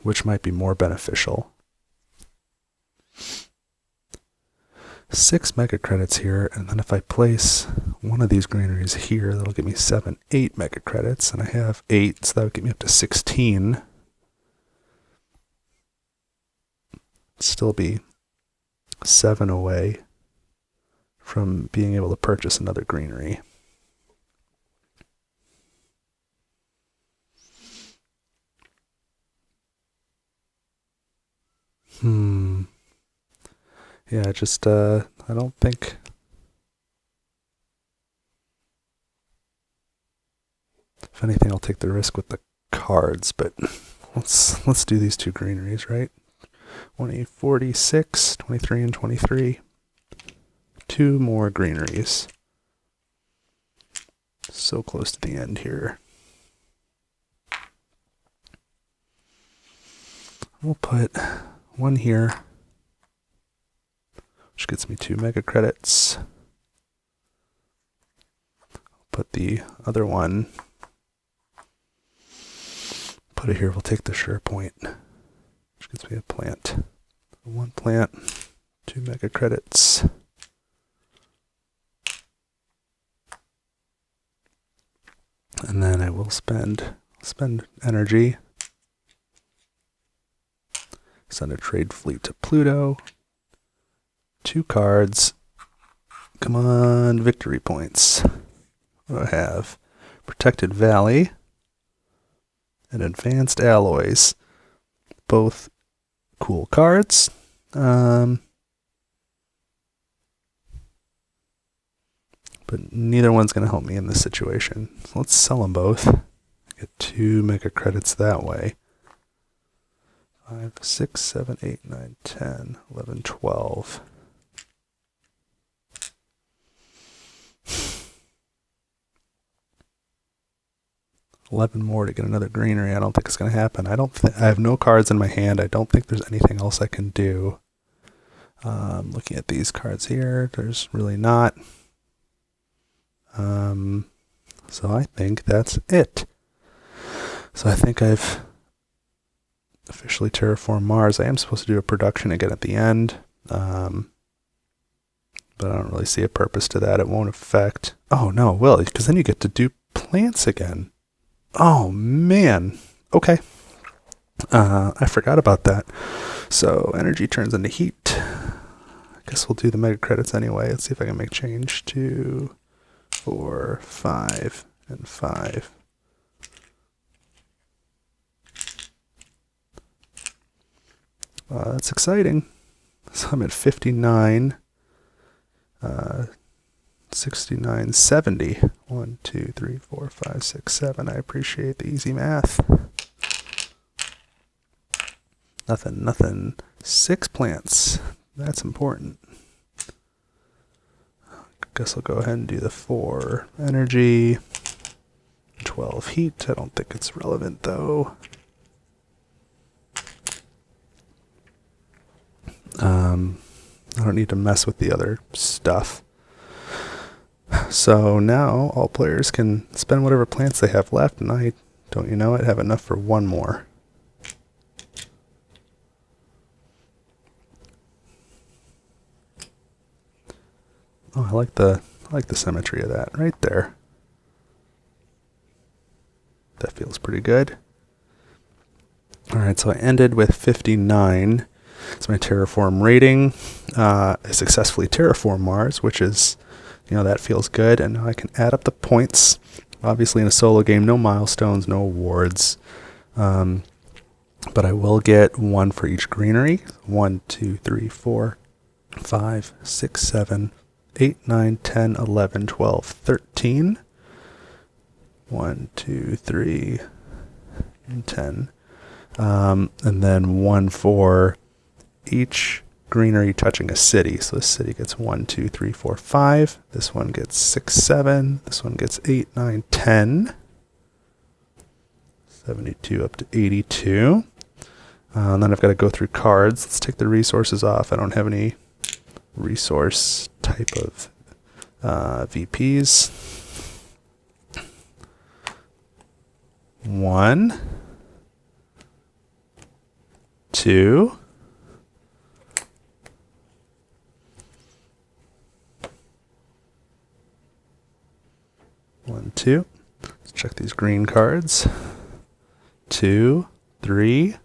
which might be more beneficial. 6 mega credits here, and then if I place one of these greeneries here, that'll give me 7, 8 mega credits, and I have 8, so that would get me up to 16. Still be 7 away from being able to purchase another greenery. Yeah, just, I don't think... If anything, I'll take the risk with the cards, but let's do these 2 greeneries, right? 20, 46, 23, and 23. 2 more greeneries. So close to the end here. We'll put 1 here, which gets me 2 mega credits. Put the other one, put it here, we'll take the sure point, which gets me a plant. 1 plant, 2 mega credits. And then I will spend energy. Send a trade fleet to Pluto. 2 cards. Come on, victory points. What do I have? Protected Valley and Advanced Alloys. Both cool cards. But neither one's going to help me in this situation. So let's sell them both. Get 2 mega credits that way. 5, 6, 7, 8, 9, 10, 11, 12. $11 more to get another greenery. I don't think it's going to happen. I have no cards in my hand. I don't think there's anything else I can do. Looking at these cards here, there's really not. So I think that's it. So I think I've officially terraformed Mars. I am supposed to do a production again at the end. But I don't really see a purpose to that. It won't affect... Oh, no, it will, because then you get to do plants again. Oh, man. Okay. I forgot about that. So energy turns into heat. I guess we'll do the mega credits anyway. Let's see if I can make change. 2, 4, 5, and 5. That's exciting. So I'm at 59. 69, 70. 1, 2, 3, 4, 5, 6, 7. I appreciate the easy math. Nothing. 6 plants. That's important. Guess I'll go ahead and do the 4 energy. 12 heat. I don't think it's relevant though. I don't need to mess with the other stuff. So now all players can spend whatever plants they have left, and I, don't you know it, have enough for 1 more. Oh, I like the symmetry of that right there. That feels pretty good. All right, so I ended with 59. It's my Terraform rating. I successfully terraform Mars, which is, that feels good. And now I can add up the points. Obviously, in a solo game, no milestones, no awards. But I will get 1 for each greenery. 1, 2, 3, 4, 5, 6, 7, 8, 9, 10, 11, 12, 13. 1, 2, 3, and 10. And then 1 for each greenery touching a city. So this city gets 1, 2, 3, 4, 5. This one gets 6, 7. This one gets 8, 9, 10. 72 up to 82. And then I've got to go through cards. Let's take the resources off. I don't have any resource type of VPs. 1, 2, 1, 2. Let's check these green cards. 2, 3.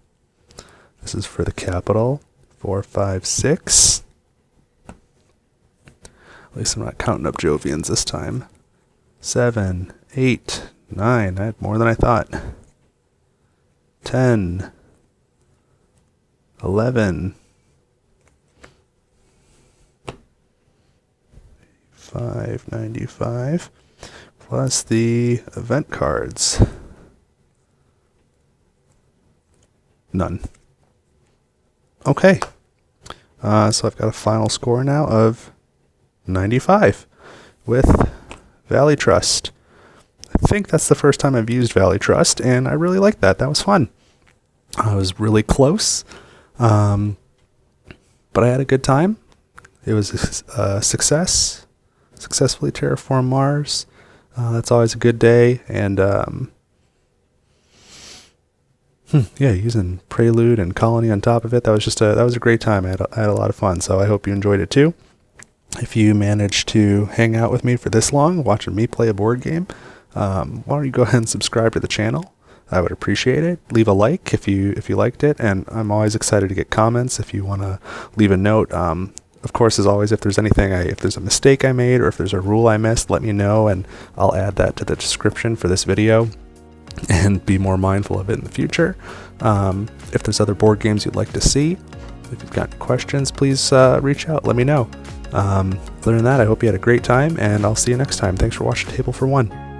This is for the capital. 4, 5, 6. At least I'm not counting up Jovians this time. 7, 8, 9. I had more than I thought. 10, 11, 595, plus the event cards. None. Okay. So I've got a final score now of 95 with Valley Trust. I think that's the first time I've used Valley Trust, and I really liked that. That was fun. I was really close, but I had a good time. It was a success. Successfully terraform Mars. That's always a good day, and using Prelude and Colony on top of it, that was a great time. I had a lot of fun, so I hope you enjoyed it too. If you managed to hang out with me for this long, watching me play a board game, why don't you go ahead and subscribe to the channel? I would appreciate it. Leave a like if you liked it, and I'm always excited to get comments if you want to leave a note. Of course, as always, if there's anything, if there's a mistake I made or if there's a rule I missed, let me know, and I'll add that to the description for this video and be more mindful of it in the future. If there's other board games you'd like to see, if you've got questions, please reach out. Let me know. Other than that, I hope you had a great time, and I'll see you next time. Thanks for watching Table for One.